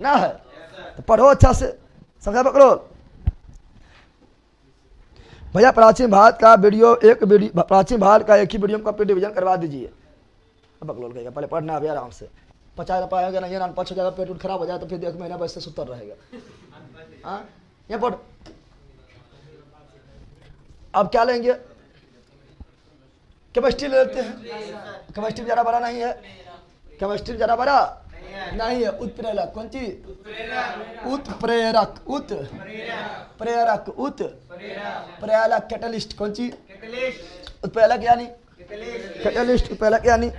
ना है, तो पढ़ो अच्छा से, समझा पकड़ो भैया। प्राचीन भारत का वीडियो प्राचीन भारत का एक ही वीडियो में कंप्लीट डिवीजन करवा दीजिए। बकलोल कहेगा पहले पढ़ना है आराम से, पचा पाएगा नहीं, अनपढ़ हो जाएगा, पेट उठ खराब हो जाए तो फिर 1 महीना बस से सुतर रहेगा। हाँ ये पढ़। अब क्या लेंगे, केमिस्ट्री ले लेते हैं। केमिस्ट्री ज़्यादा बड़ा नहीं है, केमिस्ट्री ज़्यादा बड़ा नहीं है। उत्प्रेरक कौन चीज, उत्प्रेरक, उत्प्रेरक, उत्प्रेरक कैटलिस्ट कौन चीज, उत्प्रेरक यानी कैटलिस्ट, उत्प्रेरक यानी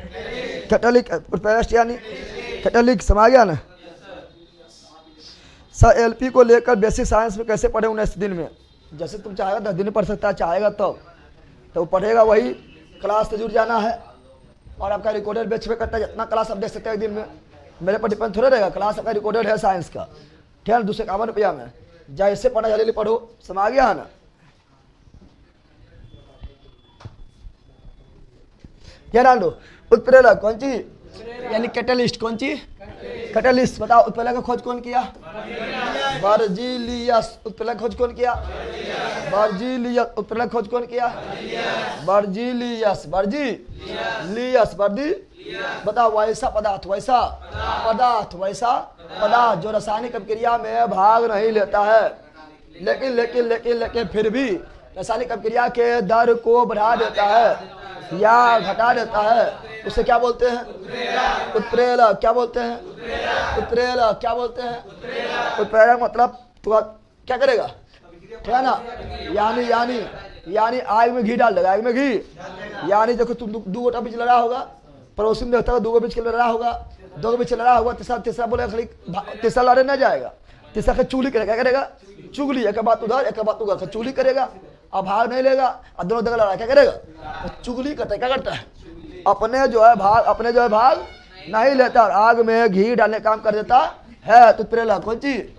कैटलिक, उत्प्रेरक यानी कैटलिक, समझ गया ना। सर एलपी को लेकर बेसिक साइंस में कैसे पढ़े 19 दिन में, जैसे तुम चाहेगा 10 दिन में पढ़ सकता है, चाहेगा तो वो पढ़ेगा, वही क्लास से जुड़ जाना है। और आपका रिकॉर्डेड बैच पे करता है, जितना क्लास आप देख सकते हैं एक दिन में, मेरे पर डिपेंड थोड़ा रहेगा। क्लास आपका रिकॉर्डेड है साइंस का, ठीक है, 251 रुपया में, जैसे पढ़ा जल्दी पढ़ो, समझ गया है ना। क्या डाल दो, उत्प्रेरक कौन ची यानी कैटलिस्ट कौन ची, कैटलिस्ट बताओ। उत्प्रेरक का खोज कौन किया, बर्जीलियस। उत्प्रेरक खोज कौन किया, बर्जीलियस। उत्प्रेरक खोज कौन किया, बर्जीलियस, बर्जीलियस, बर्जी बताओ। वैसा पदार्थ, वैसा पदार्थ, वैसा पदार्थ जो रासायनिक अभिक्रिया में भाग नहीं लेता है, लेकिन लेकिन लेकिन लेकिन फिर भी रासायनिक अभिक्रिया के दर को बढ़ा देता है या घटा देता है, उसे क्या बोलते हैं, उत्प्रेरक। क्या बोलते हैं, उत्प्रेरक। क्या बोलते हैं, उत्प्रेरक। मतलब तो क्या करेगा, ठीक है ना, यानी यानी यानी आग में घी डाल देगा, आग में घी, यानी देखो तुम 2 गोटा बीच लड़ा होगा, पड़ोसी में देखता होगा 2 बीच लड़ा होगा, 2 बीच लड़ा होगा, तीसरा बोले खाली तीसरा लड़े ना जाएगा, तीसरा का चुगली करेगा, क्या करेगा, चुगली, एक बात उधर एक बात उधर, चुगली करेगा, अब भाग नहीं लेगा, और दोनों जगह लड़ा, क्या करेगा, चुगली करता है। क्या करता है, अपने जो है भाग नहीं लेता और आग में घी डालने का काम कर देता है। तो उत्प्रेरक कौन चीज,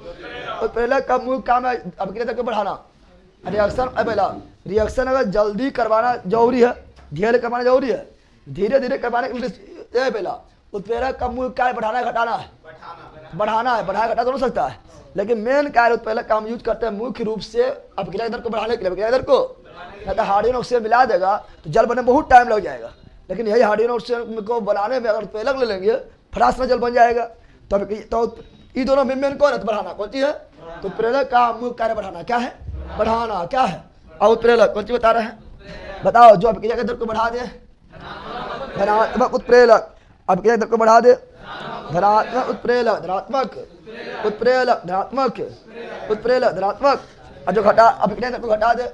उत्प्रेरक का मुख्य काम है अभिक्रिया को बढ़ाना, रिएक्शन। पहला रिएक्शन अगर जल्दी करवाना जरूरी है, धीरे करवाना जरूरी है, धीरे धीरे करवाने के लिए पहला उत्प्रेरक का मुख्य कार्य बढ़ाना घटाना है, बढ़ाना है, बढ़ाया घटा तो हो सकता है, लेकिन मेन कार्य उत्प्रेरक का हम यूज करते हैं मुख्य रूप से अभिक्रिया दर को बढ़ाने के लिए। अभिक्रिया दर को नहीं तो हाइड्रोजन ऑक्सीजन मिला देगा तो जल बनने में बहुत टाइम लग जाएगा, लेकिन यही हाइड्रोजन ऑक्सीजन को बनाने में अगर उत्प्रेरक ले लेंगे फटास में जल बन जाएगा। तो ये दोनों मेन कौन है, बढ़ाना कौन चीज है, तो उत्प्रेरक का मुख्य कार्य बढ़ाना क्या है, बढ़ाना क्या है। और उत्प्रेरक कौन चीज बता रहे हैं, बताओ, जो अभिक्रिया दर को बढ़ा दे, धनात्मक उत्प्रेरक, अभिक्रिया दर को बढ़ा दे, धनात्मक उत्प्रेरक, धनात्मक उत्प्रेरक, धनात्मक उत्प्रेरक, धनात्मक, और जो घटा अभिक्रिया दर को घटा दे,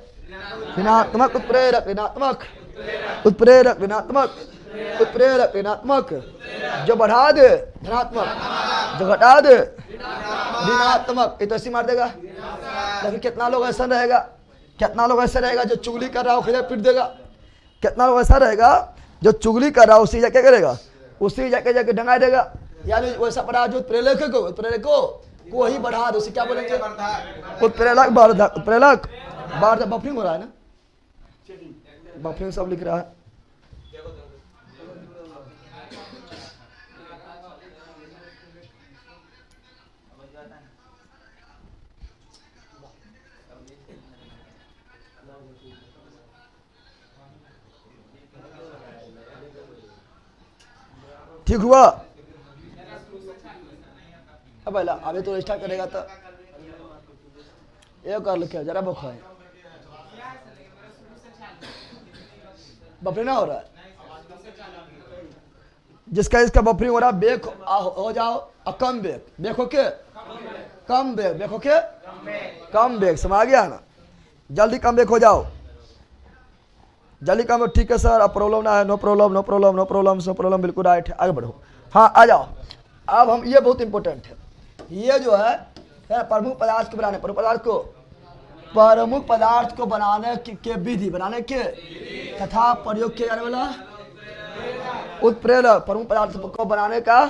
ऋणात्मक उत्प्रेरक, ऋणात्मक उत्प्रेरक, ऋणात्मक उत्प्रेरक, ऋणात्मक, जो बढ़ा दे धनात्मक, जो घटा दे ऋणात्मक। ये तो ऐसी मार देगा, लेकिन कितना लोग ऐसा रहेगा, कितना लोग ऐसा रहेगा जो चुगली कर रहा हो खिले पीट देगा, कितना लोग ऐसा रहेगा जो चुगली कर रहा हो उसी क्या करेगा, उसी जाके डंगा देगा। यानी वैसा पढ़ा जो उत्प्रेरक को ही बढ़ा दो, उसे क्या बोलेंगे, उत्प्रेरक वर्धक, उत्प्रेरक वर्धक। बफरिंग हो रहा है ना, बफरिंग सब लिख रहा है। ठीक हुआ, अब अभी तो स्टार्ट करेगा तो ये कर लो, क्या जरा बुखार बफरिंग ना हो रहा है, जिसका इसका बफरिंग हो रहा है बेक हो जाओ, और कम बेक हो के, कम बेक हो के, कम बेक, समझ गया ना, जल्दी कम बेक हो जाओ, जल्दी कम। ठीक है सर, अब प्रॉब्लम ना है, no problem, no problem, no problem, no problem, बिल्कुल राइट है, आगे बढ़ो। हाँ आ जाओ, अब हम ये बहुत इंपॉर्टेंट है, ये जो है प्रमुख पदार्थ को बनाने, प्रमुख पदार्थ को बनाने के विधि, बनाने के तथा प्रयोग किया जाने वाला उत्प्रेरक, प्रमुख पदार्थ को बनाने का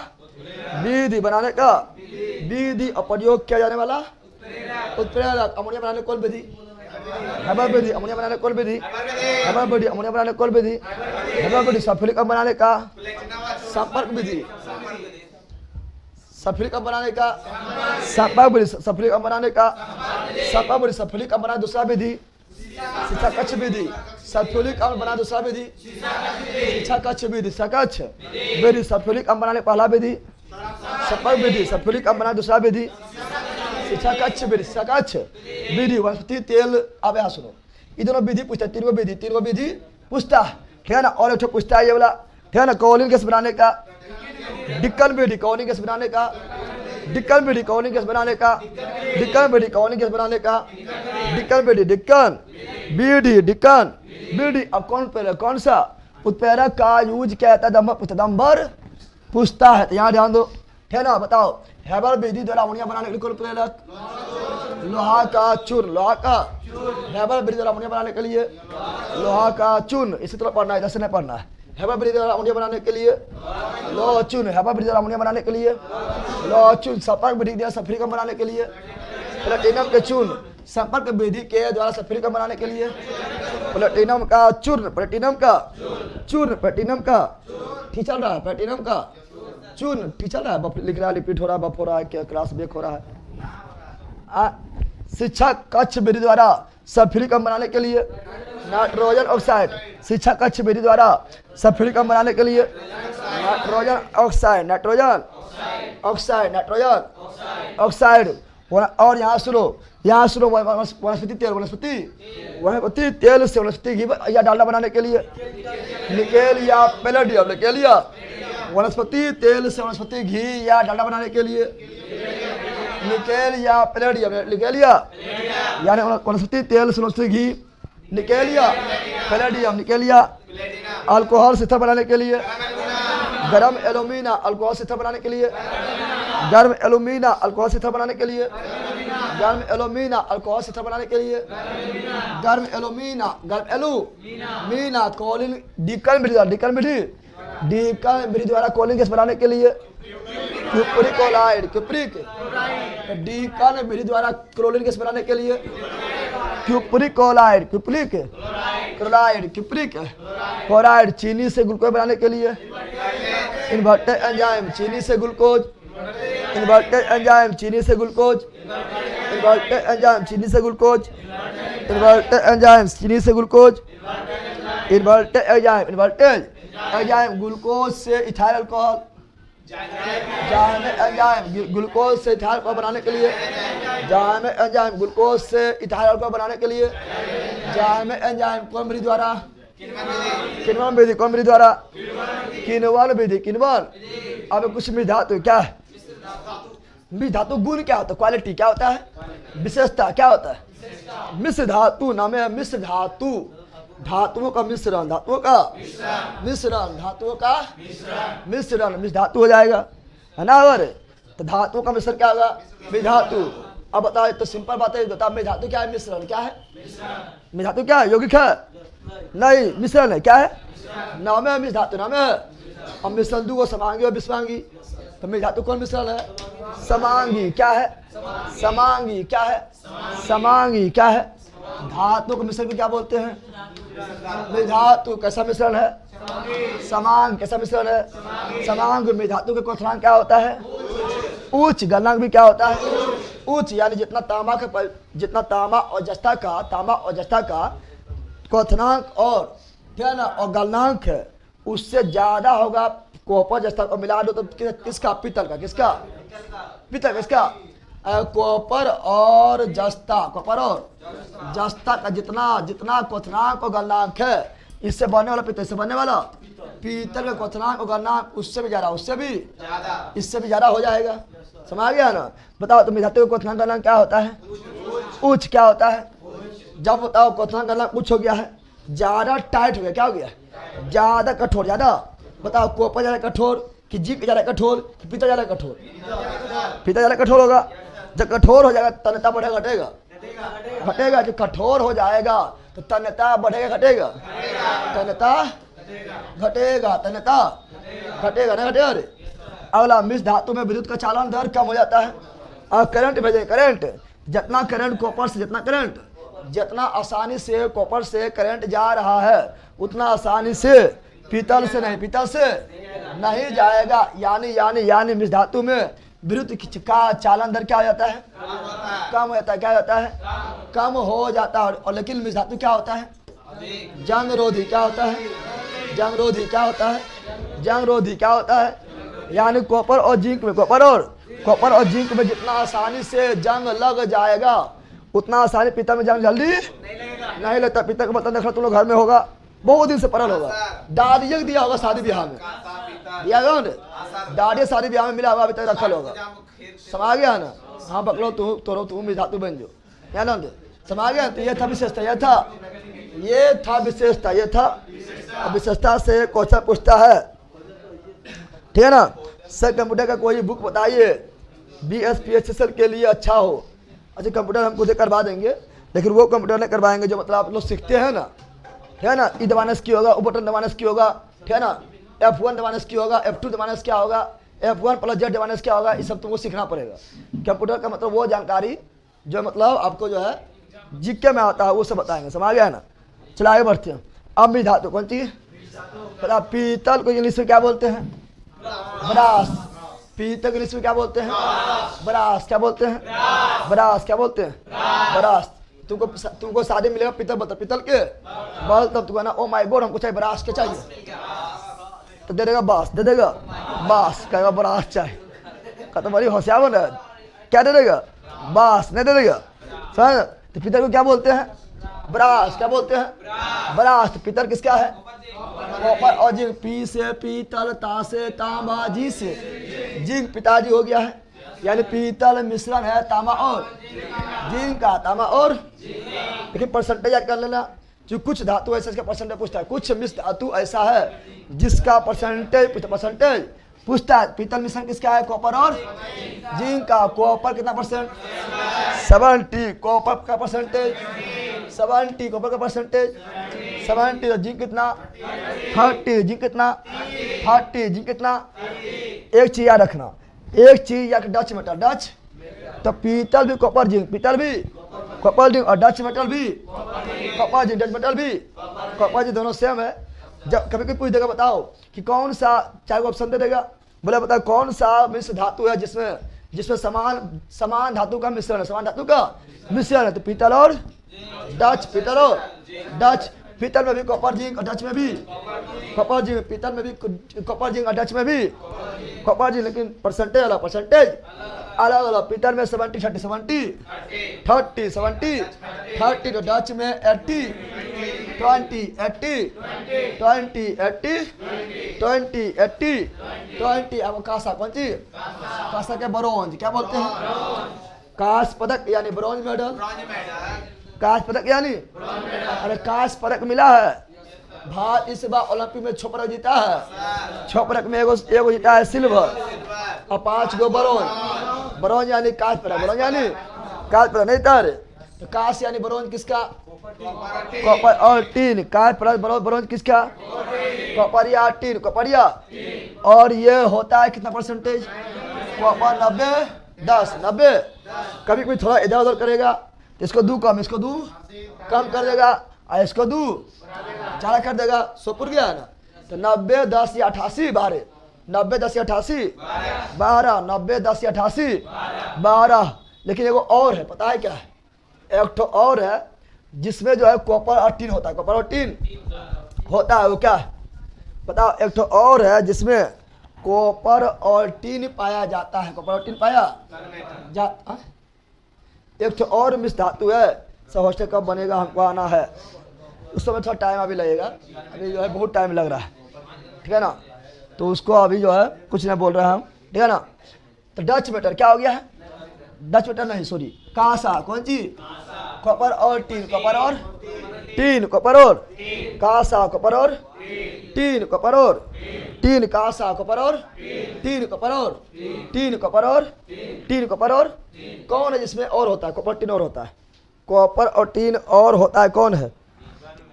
विधि, बनाने का विधि और प्रयोग किया जाने वाला उत्प्रेरक। अमोनिया बनाने कौन विधि, हेबर विधि, अमोनिया बनाने कौन विधि, हेबर विधि, अमोनिया बनाने कौन विधि, हेबर विधि। सल्फ्यूरिक अम्ल बनाने का संपर्क विधि, सफलीकरण बनाने का, संपर्क विधि सफलीकरण बनाने का, संपर्क विधि सफलीकरण बना दूसरा विधि, शिक्षा कक्ष विधि सफलीकरण बना दूसरा विधि, शिक्षा कक्ष विधि सकक्ष विधि सफलीकरण बनाने पहला विधि, संपर्क विधि सफलीकरण बना दूसरा विधि, शिक्षा कक्ष विधि सकक्ष विधि वनस्पति तेल। अब यहाँ सुनो, ये दोनों विधि पूछता है, तीन गो विधि पूछता है, ठीक है ना। और एक पूछता है ये वाला, ठीक है ना, कॉलिंग गैस बनाने का, डिक्कन विधि कॉलिंग गैस बनाने का, डिक्कन विधि कॉलिंग गैस बनाने का, डिक्कन विधि कॉलिंग गैस बनाने का, डिक्कन विधि डिक्कन विधि डिक्कन विधि। अब कौन सा उत्प्रेरक का यूज क्या है? दम्बर पूछता है, तो यहाँ ध्यान दो, ठीक है ना। बताओ, हैबर विधि द्वारा अमोनिया बनाने के लिए कौन प्रेरक? लोहा का चूर्ण, लोहा का हैबर विधि द्वारा अमोनिया बनाने के लिए लोहा का चूर्ण। इसी तरह पढ़ना है, जैसे नहीं पढ़ना है। हैबर विधि द्वारा अमोनिया बनाने के लिए लोहा चूर्ण, हैबर विधि द्वारा अमोनिया बनाने के लिए लोहा चूर्ण। संपर्क विधि द्वारा सल्फ्यूरिक बनाने के लिए प्लेटिनम के चूर्ण, संपर्क विधि के द्वारा सल्फ्यूरिक बनाने के लिए प्लेटिनम का चूर्ण, प्लेटिनम का चूर्ण, प्लेटिनम का ठीक चल रहा है, प्लेटिनम का चूर्ण ठीक चल रहा है। लिख रहा है, रिपीट हो रहा है, बफ हो रहा है, क्या क्लास ब्रेक हो रहा है। शिक्षा कक्ष विधि द्वारा सल्फ्यूरिक बनाने के लिए नाइट्रोजन ऑक्साइड, शिक्षा कक्ष विधि द्वारा सल्फ्यूरिक बनाने के लिए nitrogen oxide, nitrogen oxide, nitrogen oxide. और यहाँ सुनो वनस्पति तेल, वनस्पति तेल से वनस्पति घी या डालडा बनाने के लिए निकेल या पैलेडियम, निकेल या वनस्पति तेल से वनस्पति घी या डालडा बनाने के लिए निकेल या पैलेडियम, निकेल या यानी वनस्पति तेल से वनस्पति घी, निकेल या पैलेडियम, निकेल या अल्कोहल सिस्टम बनाने के लिए गर्म एल्यूमिना, अल्कोहल सिस्टम बनाने के लिए गर्म एल्यूमिना, अल्कोहल सिस्टम बनाने के लिए गर्म एल्यूमिना, अल्कोहल सिस्टम बनाने के लिए गर्म एल्यूमिना, गर्म एल्यूमिना। कॉलिन डिक्कन विधि, डिक्कन विधि, डिक्कन विधि द्वारा कॉलिन गैस बनाने के लिए क्यूप्रिक ओलाइड, क्यूप्रिक डिक्कन विधि द्वारा क्लोरीन गैस बनाने के लिए क्यूप्रिक ओलाइड, क्यूप्रिक क्लोराइड, क्यूप्रिक क्लोराइड। चीनी से ग्लूकोज बनाने के लिए इन्वर्टेड एंजाइम, चीनी से ग्लूकोज, इन्वर्टेड एंजाइम, चीनी से ग्लूकोज, इन्वर्टेड एंजाइम, चीनी से ग्लूकोज, इन्वर्टेड एंजाइम, चीनी से glucose, inverted enzyme, inverted enzyme, glucose से इथाइल अल्कोहल, जाइमिक एंजाइम, ग्लूकोज से इथाइल अल्कोहल बनाने के लिए जाइमिक एंजाइम, ग्लूकोज से इथाइल अल्कोहल बनाने के लिए जाइमिक एंजाइम। कौन विधि द्वारा? किण्वन विधि, कौन विधि द्वारा? किण्वन विधि, किण्वन। अब कुछ मिश्र धातु क्या है? मिश्र धातु गुण क्या होता है? क्वालिटी क्या होता है? विशेषता क्या होता है? मिश्र धातु नाम है मिश्र धातु, धातुओं का मिश्रण, धातुओं का मिश्रण, धातुओं का मिश्रण, मिश्र धातु हो जाएगा, है ना। और तो धातुओं का मिश्रण क्या होगा? मिश्र धातु। अब बताओ, तो सिंपल बात है, बताओ मिश्र धातु क्या है? मिश्रण क्या है? मिश्र धातु क्या है? यौगिक है? नहीं, मिश्रण है। क्या है? नाम है मिश्र धातु, नाम है। अब मिश्रण दो समांगी और विषमांगी, तो मिश्र धातु कौन मिश्रण है? समांगी। क्या है? समांगी। क्या है? समांगी। क्या है? धातु के मिश्रण को क्या बोलते हैं? मिश्र धातु। कैसा मिश्रण है? समांग। कैसा मिश्रण है? समांग। मिश्र धातु के क्वथनांक क्या होता है? उच्च। गलनांक भी क्या होता है? उच्च। यानी जितना तांबा और जस्ता का क्वथनांक और क्या ना और गलनांक है, उससे ज्यादा होगा कॉपर जस्ता को मिला दो तो किसका? पीतल का। किसका? पीतल। किसका? कॉपर और जस्ता, कॉपर और जस्ता का जितना क्वथनांक और गलनांक है, इससे बनने वाला पीतल, इससे बनने वाला पीतल का क्वथनांक और गलनांक उससे भी ज्यादा, इससे भी ज्यादा हो जाएगा। समझ गया ना। बताओ तो मिश्र धातु का क्वथनांक गलनांक क्या होता है? उच्च। क्या होता है? जब बताओ क्वथनांक गलनांक उच्च हो गया है, ज्यादा टाइट हो गया, क्या हो गया? ज्यादा कठोर। ज्यादा बताओ, कॉपर ज्यादा कठोर कि जिंक ज्यादा कठोर कि पीतल ज्यादा कठोर? पीतल ज्यादा कठोर होगा। जब कठोर हो जाएगा तन्यता बढ़ेगा घटेगा? घटेगा। जब कठोर हो जाएगा तो तन्यता बढ़ेगा घटेगा? तन्यता घटेगा, तन्यता घटेगा ना घटेगा। अगला, मिश्र धातु में विद्युत का चालन दर कम हो जाता है और करंट भेजे, करंट जितना करंट कॉपर से, जितना आसानी से कॉपर से करंट जा रहा है, उतना आसानी से पीतल से नहीं जाएगा। यानी मिश्र धातु में विद्युत का चालन दर क्या हो जाता है? कम हो जाता है। क्या हो जाता है? कम हो जाता है। और लेकिन मिश्र धातु क्या होता है? जंग रोधी। क्या होता है? जंग रोधी। क्या होता है? जंग रोधी। क्या होता है? यानी कॉपर और जिंक में, कॉपर और जिंक में जितना आसानी से जंग लग जाएगा उतना आसानी पीतल में जंग जल्दी नहीं लगता। पीतल का मतलब देखो तुम लोग घर में होगा, बहुत दिन से पड़ल होगा, दादिया दिया होगा शादी ब्याह में, दिया होगा ना, दादी शादी ब्याह में मिला होगा, अभी तक रखल होगा। समझ गया ना? हाँ पकड़ो तू भी धातु बन जो, क्या ना समझ गया? तो ये था विशेषता, ये था विशेषता, ये था विशेषता से क्वेश्चन पूछता है। ठीक है ना? सर कंप्यूटर का कोई बुक बताइए BSPHSL के लिए अच्छा हो। अच्छा कंप्यूटर हम खुद करवा देंगे, लेकिन वो कंप्यूटर नहीं करवाएंगे जो मतलब आप लोग सीखते हैं ना, ठीक है ना? ई दबाना की होगा, वो बटन दबाना की होगा, ठीक है ना? F1 दबाना की होगा, F2 दबाना क्या होगा, F1 + Z दबाना क्या होगा, ये सब तुमको सीखना पड़ेगा। कंप्यूटर का मतलब वो जानकारी जो मतलब आपको जो है जीके में आता है वो सब बताएंगे। समझ गया ना? चलो आगे बढ़ते हैं। अब भी धातु कौन सी? पता पीतल को इंग्लिश में क्या बोलते हैं? ब्रास। पीतल को इंग्लिश में क्या बोलते हैं? ब्रास। क्या बोलते हैं? ब्रास। क्या बोलते हैं? ब्रास। तुमको शादी मिलेगा पीतल बता, पीतल के बल, तब तुमको ना ओ माय गॉड हमको चाहिए ब्रास के चाहिए, तो दे देगा बास, दे देगा बास, कहेगा ब्रास चाहिए। तो बड़ी होशियार बन रहा है, क्या दे देगा? बास नहीं दे देगा। समझ? तो पीतल को क्या बोलते हैं? ब्रास। क्या बोलते हैं? ब्रास। तो पीतल किसका है? कॉपर और जिंक। पी से पीतल, ता से तांबा, जी से जिंक पिताजी हो गया है। यानी पीतल मिश्रण है तांबा और जिंक का, तांबा और। लेकिन परसेंटेज याद कर लेना, जो कुछ धातु ऐसा इसका परसेंटेज पूछता है, कुछ मिश्र धातु ऐसा है जिसका परसेंटेज पूछता है। पीतल मिश्रण किसका है? कॉपर और जिंक का। कॉपर कितना परसेंट? 70। कॉपर का परसेंटेज 70, कॉपर का परसेंटेज 70। जिंक कितना? 30। जिंक कितना? 30। जिंक कितना? एक चीज याद रखना, एक चीज या डच मेटल, डच तो पीतल भी कॉपर जिंक, पीतल भी कॉपर जिंक, और डच मेटल भी कॉपर जिंक, डच मेटल भी कॉपर जिंक, दोनों सेम है। जब कभी कोई पूछ देगा बताओ कि कौन सा, चाहे वो ऑप्शन दे देगा, बोले बताओ कौन सा मिश्र धातु है जिसमें समान धातु का मिश्रण है, समान धातु का मिश्रण है, तो पीतल और डच, पीतल और डच। पीतल में भी कॉपर जिंक और डच में भी कॉपर जिंक, पीतल में भी कॉपर जिंक और डच में भी कॉपर जिंक, लेकिन परसेंटेज अलग, परसेंटेज अलग अलग। पीतल में 70 30 70 30 70 30, तो डच में 80 20 80 20 80 20 80 20। अब कांसा कौन सी? कांसा के ब्रोंज। क्या बोलते हैं? कांस्य पदक यानी ब्रोंज मेडल। कांस्य पदक यानी, अरे कांस्य पदक मिला है। भारत इस बार ओलंपिक में 6 पदक जीता है। 6 पदक में एगो जीता है सिल्वर और 5 गो ब्रोंज। ब्रोंज यानी कांस्य पदक, ब्रोंज यानी कांस्य पदक नहीं तर। तो कांस्य यानी ब्रोंज किसका? कॉपर और टीन। कांस्य पदक ब्रोंज किसका? कॉपर या टीन, कॉपर या। और ये होता है कितना परसेंटेज? कॉपर 90 10 90। कभी कोई थोड़ा इधर उधर करेगा तो इसको दू कम, इसको दू कम कर देगा, और इसको दू ज़्यादा कर देगा, सोपुर गया ना। तो 90 10 या 88 12, 90 10 या 88 12, 90 10 या 88 12। लेकिन एगो और है, पता है क्या है? एक तो और है जिसमें जो है कॉपर और टीन होता है, कॉपर और टीन होता है, वो क्या है बताओ? एक तो और है जिसमें कॉपर और टीन पाया जाता है, कॉपर और टीन पाया जाता। एक तो और मिश्र धातु है, सब हॉस्टल कब बनेगा हमको आना है, उस समय थोड़ा टाइम अभी लगेगा, अभी जो है बहुत टाइम लग रहा है, ठीक है ना? तो उसको अभी जो है कुछ नहीं बोल रहे हैं हम, ठीक है ना? तो डच मेटल क्या हो गया है? डच मेटल नहीं, सॉरी, कांसा। कौन सी? कॉपर और टीन, कॉपर और टीन, कॉपर और कांसा, कॉपर और टीन, कॉपर और टीन, कांसा, कॉपर और टीन, कॉपर और टीन, कॉपर और टीन, कॉपर और। कौन है जिसमें और होता है? कॉपर टीन और होता है, कॉपर और टीन और होता है, कौन है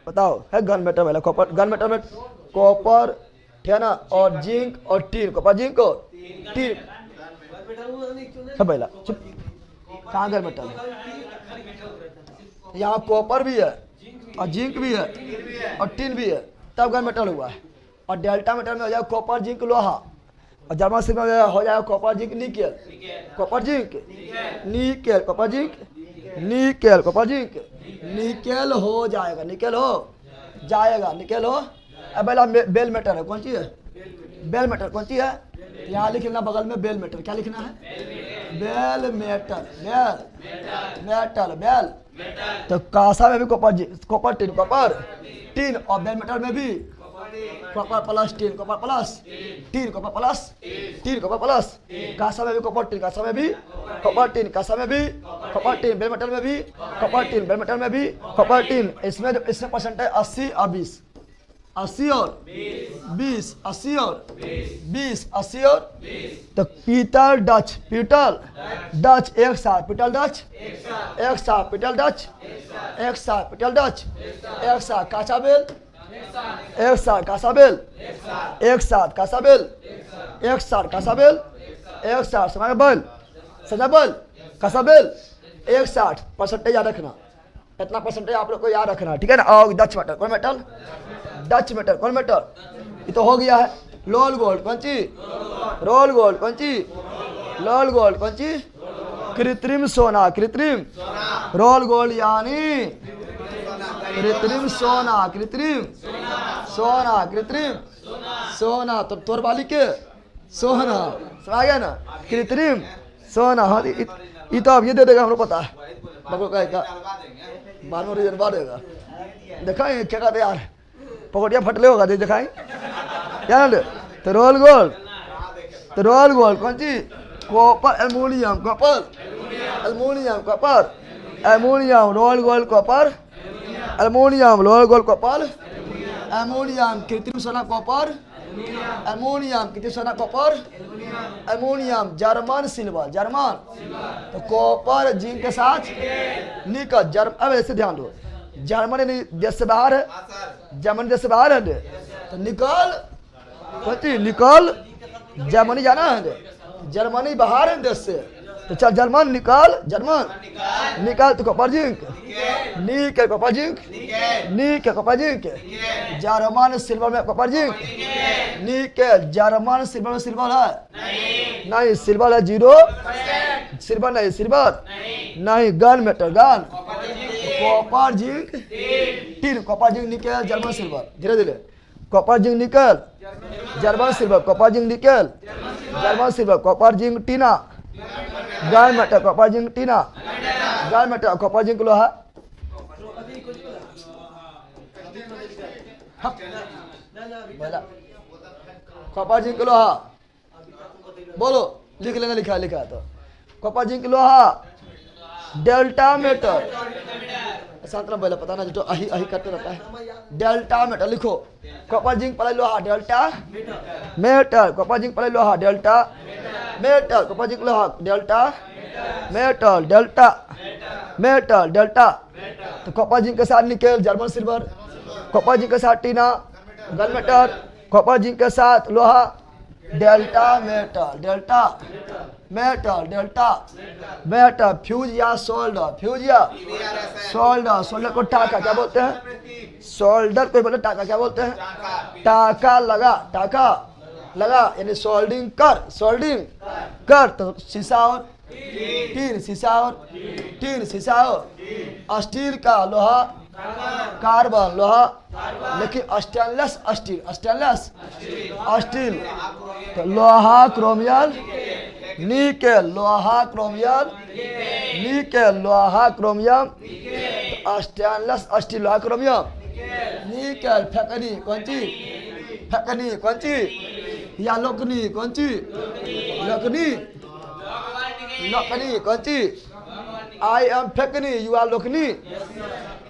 बताओ? है गन मेटल वाला। कॉपर गन मेटल में कॉपर, ठीक है ना, और जिंक और टीन, कॉपर जिंक और टीन है पहला। चुप, कहाँ गन मेटल है? यहाँ कॉपर भी है और जिंक भी है और टीन भी है, तब गन मेटल हुआ है। और डेल्टा मेटल में हो जाए कॉपर जिंक लोहा, और जर्मन सिल्वर में हो जाएगा copper zinc nickel, copper zinc nickel, copper zinc nickel, copper zinc nickel हो जाएगा, निकेल हो जाएगा, निकेल हो। अब पहला बेल मेटल है, कौन सी है? बेल मेटल कौन सी है? यहाँ लिख लेना बगल में बेल मेटल, क्या लिखना है? Bell metal, bell metal, bell. तो कांसा में भी कॉपर, कॉपर टीन और बेल मेटल में भी copper plus tin, copper plus tin, copper plus tin, copper plus. कांसा में भी कॉपर टीन, कांसा में भी कॉपर टीन, कांसा में भी कॉपर टीन, बेल मेटल में भी कॉपर टीन, बेल मेटल में भी कॉपर टीन। इसमें परसेंट है 80 और 20, 80 और 20, 80 और 20, 80 और। तो पीतल डच, पीतल डच एक साथ, पीतल डच एक साथ, पीतल डच एक साथ, पीतल डच एक साथ, कांसा बेल एक साथ, कांसा बेल एक साथ, कांसा बेल एक साथ, कांसा बेल एक साथ, समय बेल, समय बेल, कांसा बेल एक साथ। परसेंटेज याद रखना, इतना परसेंटेज आप लोग को याद रखना, ठीक है ना। और डच मेटल, कौन मेटल? डच मेटल, कौन मेटल? ये तो हो गया है। रोल गोल्ड कौन सी? रोल गोल्ड कौन सी? रोल गोल्ड कौन सी? कृत्रिम सोना, कृत्रिम रोल गोल्ड यानी कृत्रिम सोना, कृत्रिम सोना, कृत्रिम सोना। तो तोर वाली के सोना, समझ गया ना? कृत्रिम सोना। हाँ ये तो अब ये दे देगा, हम लोग पता है, बगल का बाद में रिजल्ट देगा। देखा क्या कहते यार, पकड़िया फटले होगा, दे दिखाई यार। तो रोल गोल्ड, तो रोल गोल्ड कौन सी? Copper aluminium, copper aluminium, copper aluminium, roll gold copper aluminium, roll gold copper aluminium, कृत्रिम सोना कॉपर एल्युमिनियम, कृत्रिम सोना copper aluminium. German silver, German तो कॉपर जिंक के साथ निकल। अब ऐसे ध्यान दो, जर्मनी देश से बाहर है, जर्मनी देश से बाहर है तो निकल कौन सी? निकल जर्मनी जाना है, जर्मनी बाहर है देश से, तो चल जर्मन निकल, जर्मन निकल। तो कॉपर जिंक निकल, कॉपर जिंक निकल, कॉपर जिंक। जर्मन सिल्वर में कॉपर जिंक निकल। जर्मन सिल्वर में सिल्वर है नहीं, सिल्वर है 0, सिल्वर नहीं, सिल्वर नहीं। Gun metal, gun copper zinc tin, copper zinc निकल, जर्मन सिल्वर। धीरे धीरे कॉपर जिंक निकल, जर्मन सिल्वर, कॉपर जिंक निकल, जर्मन सिल्वर, कॉपर जिंक टीना, गन मेटल, कॉपर जिंक टीना, गन मेटल, कॉपर जिंक लोहा। Copper zinc लोहा बोलो, लिख लेना, लिखा लिखा तो कॉपर जिंक लोहा। डेल्टा मेटल, सातरा पहले पता ना जो अही अही करते रहता है। डेल्टा मेटल लिखो, कॉपर जिंक पहले लोहा, डेल्टा मेटल, कॉपर जिंक पहले लोहा, डेल्टा मेटल, कॉपर जिंक लोहा, delta metal, delta metal, delta. तो कॉपर जिंक के साथ nickel, German silver, copper zinc के साथ टीना, गन मेटल, कॉपर जिंक के साथ लोहा, delta metal, delta metal, delta metal. Fuse या सोल्डर, फ्यूज या सोल्डर, सोल्डर को टाका क्या बोलते हैं? सोल्डर को बोलते टाका क्या बोलते हैं? टाका लगा, टाका लगा यानी सोल्डिंग कर, सोल्डिंग कर। तो शीशा और टीन, शीशा और टीन, शीशा और स्टील का लोहा, कार्बन लोहा, लेकिन स्टेनलेस स्टील, स्टेनलेस स्टील। तो लोहा क्रोमियम निकेल, लोहा क्रोमियम निकेल, लोहा क्रोमियम, स्टेनलेस स्टील, लोहा क्रोमियम निकेल। फेकनी कौन सी? फेकनी कौन सी? या लोकनी कौन सी? लोकनी, लोकनी कौन सी? आई एम फेकनी, यू आर लोकनी,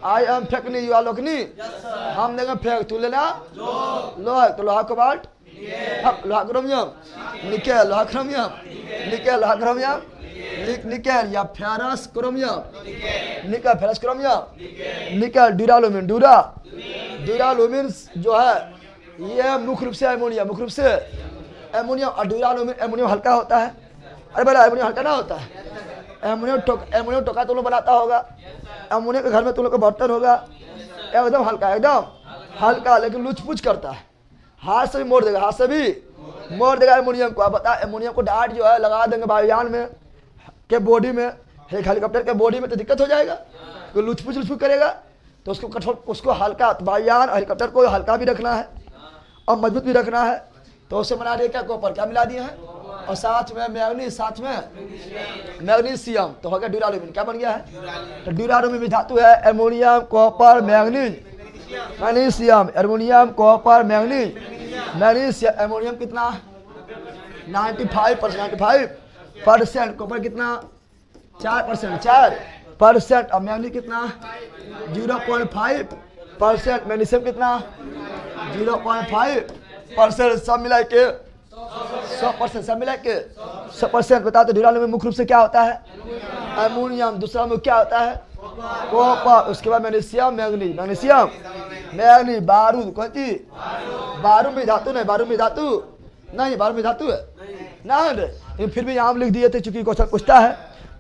आई एम फेकनी, यू आर लोकनी। हम देंगे फेंक, तू लेना लोहा। तो लोहा कोबाल्ट, लोहा क्रोमियम निकेल, लोहा क्रोमियम निकेल, लोहा क्रोमियम निकेल। या ferrous chromium nickel, ferrous chromium nickel. Duralumin, dura duralumin जो है ये मुख्य रूप से एमोनियम, मुख्य रूप से एमोनियम। और ड्यूरालुमिन, एमोनियम हल्का होता है। अरे बोला एमोनियम हल्का ना होता है। एमोनियम टोका तुम लोग बनाता होगा, एमोनियम के घर में तुम लोग का बर्तन होगा, एकदम हल्का, एकदम हल्का, लेकिन लुच पुच करता है। हाथ से भी मोड़ देगा, हाथ से भी मोड़ देगा एमोनियम को। आप बता एमोनियम को डाट जो है लगा देंगे वायुयान में के बॉडी में, हेलीकॉप्टर के बॉडी में, तो दिक्कत हो जाएगा, तो लुचपुच करेगा। तो उसको कठोर, उसको हल्का, वायुयान हेलीकॉप्टर को हल्का भी रखना है और मजबूत भी रखना है। तो उससे बना दिया क्या, कॉपर क्या मिला दिए हैं, और साथ में मैग्नीज, साथ में मैग्नीशियम, तो हो गया ड्यूरालुमिन। क्या बन गया है, तो ड्यूरालुमिन में धातु है ammonium, copper, manganese, magnesium, aluminium, copper, manganese, magnesium. Ammonium कितना 95%, कॉपर कितना 4%, और मैग्नीज कितना 0.5%, मैग्नीशियम कितना 0.5%, सब मिला के 100%, सब मिला के 100%। बता तो ड्यूरालुमिन में मुख्य रूप से क्या होता है, एल्युमिनियम, दूसरा में क्या होता है, कॉपर, उसके बाद मैग्नीशियम, मैग्नीज, मैग्नीशियम, मैग्नीज, बारूद, कौन सी, बारूद में धातु नहीं, बारूद में धातु नहीं, बारूद में धातु है ना, लेकिन फिर भी यहाँ लिख दिए थे चूंकि क्वेश्चन पूछता है।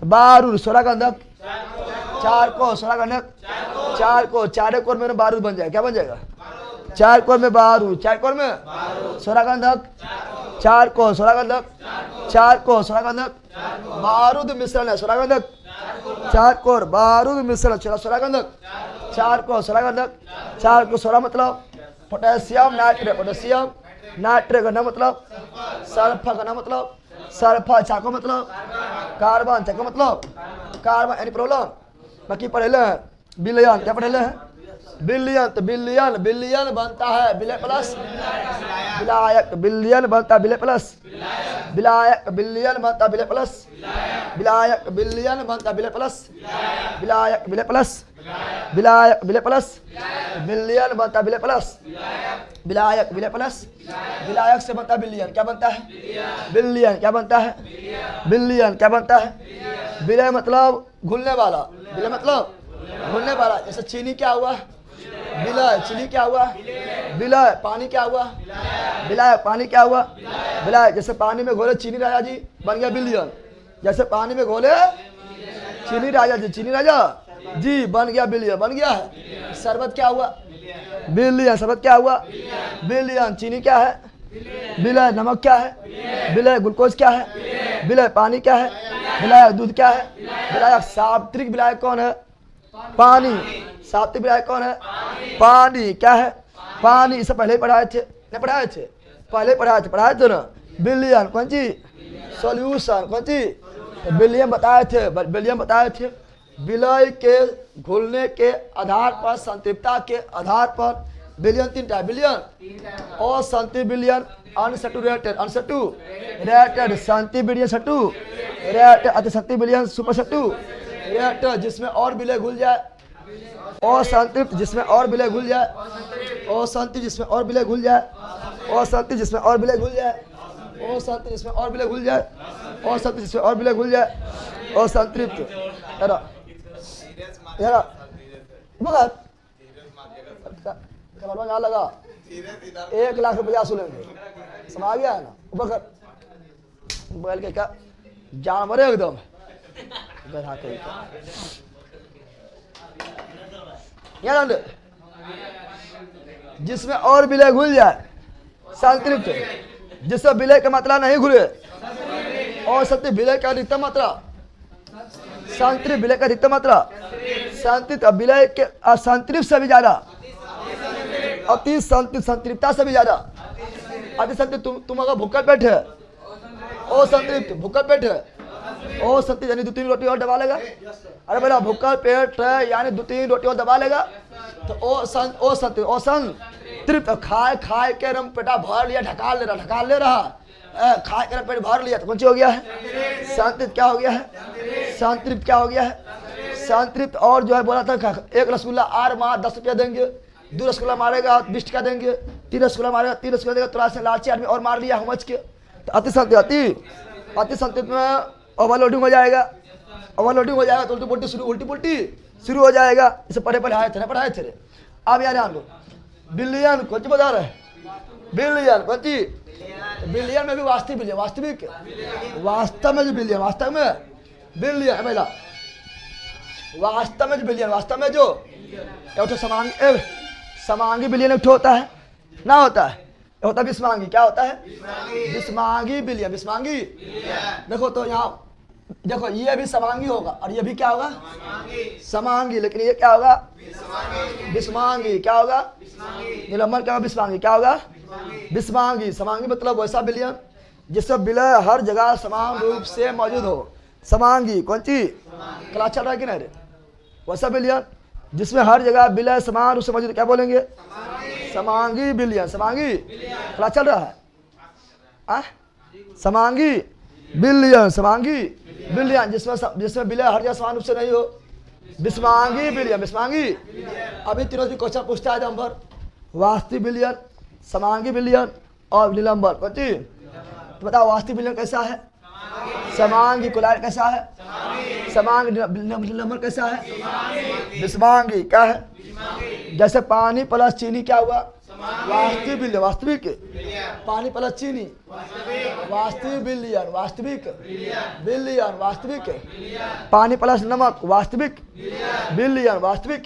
तो बारूद, सोलह गंधक, चार को, सोलह गंधक, चार को, चारे कोर में बारूद बन जाएगा, क्या बन जाएगा, चार कोर में बारूद, चार कोर में सोलह गंधक, चार को, सोलह गंधक, चार को, सोलह गंधक, बारूद मिश्रण है, सोलह गंधक, चार कोर, बारूद मिश्रण, सोलह गंधक, चार को, सोलह गंधक, चार को, 16 मतलब पोटेशियम नाइट्रेट, पोटेशियम नाइट्रेट का नाम मतलब सल्फर, का नाम मतलब सल्फर, चाको मतलब कार्बन, चाको मतलब कार्बन, एनी प्रॉब्लम। बाकी पढ़े हैं बिलियन, क्या पढ़े हैं, बिलियन, तो बिलियन, बिलियन बनता है विलय प्लस विलायक, बिलियन बनता है विलय प्लस विलायक, बिलियन बनता है विलय प्लस विलायक, बिलियन बनता है विलय प्लस विलायक, विलय प्लस विलायक, विलय प्लस, बिलियन बनता है विलय प्लस विलायक, विलय प्लस विलायक से बनता है बिलियन, क्या बनता है, बिलियन, क्या बनता है, बिलियन, क्या बनता है, विलय मतलब घुलने वाला, विलय मतलब घुलने वाला। जैसे चीनी क्या हुआ, विलय, चीनी क्या हुआ, विलय, पानी क्या हुआ, विलय, पानी क्या हुआ, विलय। जैसे पानी में घोले चीनी राजा जी बन गया बिलियन, जैसे पानी में घोले चीनी राजा जी, चीनी राजा जी बन गया बिलियन, बन गया है। शरबत क्या हुआ, बिलियन, शरबत क्या हुआ, बिलियन। चीनी क्या है, विलय। नमक क्या है, विलय। ग्लूकोज क्या है, विलय। पानी क्या है, विलायक। दूध क्या है, विलायक। सात्विक विलायक कौन है, पानी। सात्विक विलायक कौन है, पानी। क्या है, पानी। इसे पहले ही पढ़ाए थे, नहीं पढ़ाए थे, पहले पढ़ाए थे ना। बिलियन कौन सी, सॉल्यूशन कौन सी, बिलियन बताए थे, बिलियन बताए थे। विलय के घुलने के आधार पर, संतृप्तता के आधार पर बिलियन तीन टाइप, बिलियन और संतृप्त बिलियन, अनसैचुरेटेड, अनसैचुरेटेड, संतृप्त बिलियन, सैचुरेटेड, अतिसंतृप्त बिलियन, सुपर सैचुरेटेड, जिसमें और विलय घुल जाए, और संतृप्त जिसमें और विलय घुल जाए, और संतृप्त जिसमें और विलय घुल जाए, और संतृप्त जिसमें और विलय घुल जाए, और संतृप्त जिसमें और विलय घुल जाए, और संतृप्त जिसमें और विलय घुल जाए, और संतृप्त। यार मगर यहाँ लगा 1,00,000 रुपया सुलेंगे, समझ गया है ना। बकर बैल के क्या जानवर है एकदम, यार जिसमें और विलय घुल जाए, संतृप्त, जिससे विलय का मात्रा नहीं घुले, और सत्य विलय का अधिकतम मात्रा, संतृप्त विलय का अधिकतम मात्रा, संतृप्त विलय के असंतृप्त से भी ज्यादा, अति संतृप्त संतृप्तता से भी ज्यादा, अति संतृप्त। तुम अगर भूखा पेट है, और संतृप्त भूखा पेट है, और संतृप्त यानी 2-3 रोटी और दबा लेगा। अरे बेटा भूखा पेट है यानी 2-3 रोटी और दबा लेगा, तो ओ संतृप्त खाए के रम पेटा भर लिया, ढकाल ले रहा, खाए के पेट भर लिया, तो कौन सी हो गया है, संतृप्त। क्या हो गया है, संतृप्त। क्या हो गया है, संतृप्त। और जो है बोला था 1 रसगुल्ला आर मार 10 रुपया देंगे, 2 रसगुल्ला मारेगा 20 टका देंगे, 3 रसगुल्ला मारेगा 3 रसगुल्ला देगा, थोड़ा सा लालची आदमी और मार लिया समझ के। तो अति संतृप्त में ओवरलोडिंग हो जाएगा, ओवरलोडिंग हो जाएगा तो उल्टी पुल्टी शुरू हो जाएगा। इसे पढ़ाए थे। अब यार ध्यान दो, बिलियन कौन सी बता रहे, बिलियन कौन सी, बिलियन में भी वास्तविक बिलियन, वास्तव में जो बिलियन, वास्तव में बिलियन महिला, वास्तव में जो बिलियन, वास्तव में जो समांगी बिलियन एक होता है ना, होता है होता है विस्मांगी। क्या होता है? विस्मांगी विलयन, विस्मांगी। देखो तो यहाँ देखो, ये भी समांगी होगा और ये भी क्या होगा? समांगी। लेकिन ये क्या होगा? विस्मांगी। क्या होगा? निलंबन क्या होगा? विस्मांगी। क्या होगा? विस्मांगी। समांगी मतलब वैसा विलयन जिससे विलय हर जगह समान रूप से मौजूद हो। समांगी कौन सी क्लास चल रहा है कि नहीं रे? वैसा विलयन जिसमें हर जगह विलय समान रूप से मौजूद, क्या बोलेंगे? समांगी विलयन। समांगी क्लास चल रहा है? समांगी विलयन, समांगी विलयन जिसमें विलय हर जगह समान रूप से नहीं हो। विस्मांगी विलयन, विस्मांगी। अभी तीनों जी क्वेश्चन पूछता है नंबर, वास्तविक विलयन, समांगी विलयन और निलंबन कौन सी? तो बताओ वास्तविक विलयन कैसा है? समांगी। कोलाइड कैसा है? समांगी। निलंबन कैसा है? विस्मांगी। क्या है? जैसे पानी प्लस चीनी क्या हुआ? वास्तविक विलयन, वास्तविक। पानी प्लस चीनी वास्तविक विलयन, वास्तविक विलयन, वास्तविक। पानी प्लस नमक वास्तविक विलयन, वास्तविक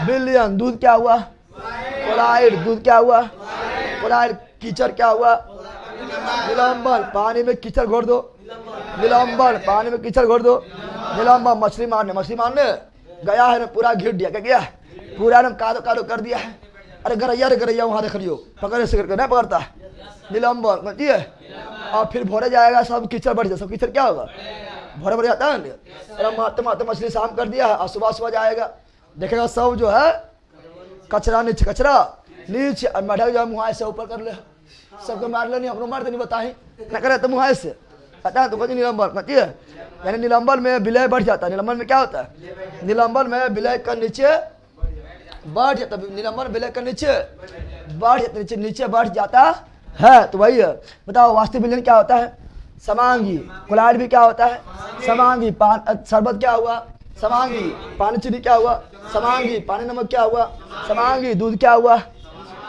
विलयन। दूध क्या हुआ? कोलाइड। दूध क्या हुआ? कोलाइड। कीचड़ क्या हुआ? निलंबन। पानी में कीचड़ घोर दो, निलंबन। पानी में कीचड़ घोर दो, निलंबन। मछली मारने, मछली मारने गया है ना, पूरा घिर दिया। क्या किया? पूरा एकदम कादो कादो कर दिया है। अरे गरैया, रे गरैया वहाँ देख लियो, पकड़े से करके नहीं पकड़ता, निलंबन समझती है। और फिर भोरे जाएगा, सब कीचड़ बढ़ जाए, सब कीचड़ क्या होगा? भोरे भर जाता है। अरे मारते मारते मछली शाम कर दिया है और सुबह सुबह जाएगा, देखेगा सब जो है कचरा नीचे, कचरा नीचे। और मेढक जो है मुँह से ऊपर कर ले, सबको मार ले, नहीं हमको मार देनी बताही न करे तो मुँह से पता है। तो कहती निलंबन कहती है, यानी निलंबन में विलय बढ़ जाता है। निलंबन में क्या होता है? निलंबन में विलय का नीचे बढ़ जाता है। निलंबन विलय का नीचे बढ़ जाता, नीचे नीचे बढ़ जाता है। तो वही है। बताओ वास्तविक विलयन क्या होता है? समांगी। कोलाइड भी क्या होता है? समांगी। शरबत क्या हुआ? समांगी। पानी चीनी क्या हुआ? समांगी। पानी नमक क्या हुआ? समांगी। दूध क्या हुआ?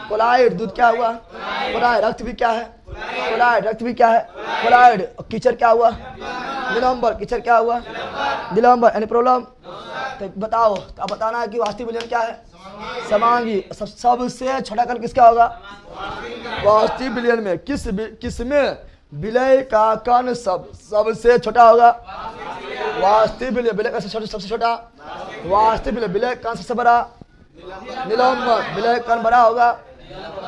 कोलाइड। दूध क्या हुआ? कोलाइड। रक्त भी क्या है? कोलाइड। रक्त भी क्या है? कोलाइड। कीचड़ क्या हुआ? निलंबन। कीचड़ क्या हुआ? निलंबन। Any problem? तो बताओ, तो अब बताना है कि वास्तविक विलयन क्या है? समांगी। सबसे छोटा कण किसका होगा? वास्तविक विलयन में किसमें विलय का कण सबसे छोटा होगा? वास्तविक विलय। विलय का सबसे छोटा वास्तविक विलय। विलय कण सबसे बड़ा निलंबन। विलय कण बड़ा होगा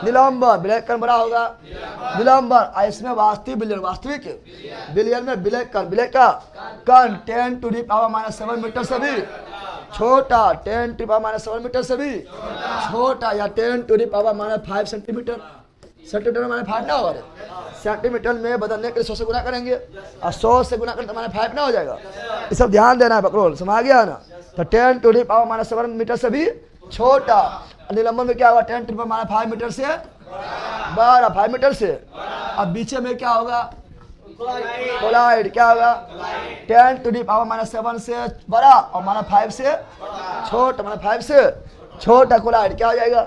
निलंबन। विलय कण बड़ा होगा निलंबन। इसमें वास्तविक विलयन, वास्तविक विलयन में विलय कण, विलय का कण 10⁻⁻7 मीटर से भी छोटा, 10⁻⁻7 मीटर से भी छोटा, या 10⁻⁵ सेंटीमीटर। सेंटीमीटर में -5 ना होगा, सेंटीमीटर में बदलने के लिए 100 से गुना करेंगे और 100 से गुना करते -5 ना हो जाएगा। ये सब ध्यान देना है, पकड़ो, समझ गया ना? तो 10⁻⁻7 मीटर से भी छोटा। निलंबन में क्या होगा? 10⁻⁵ मीटर से बड़ा, 5 मीटर से। अब बीच में क्या होगा? कोलाइड। क्या होगा? 10⁻⁻7 से बड़ा और -5 से छोटा, -5 से छोटा कोलाइड क्या हो जाएगा?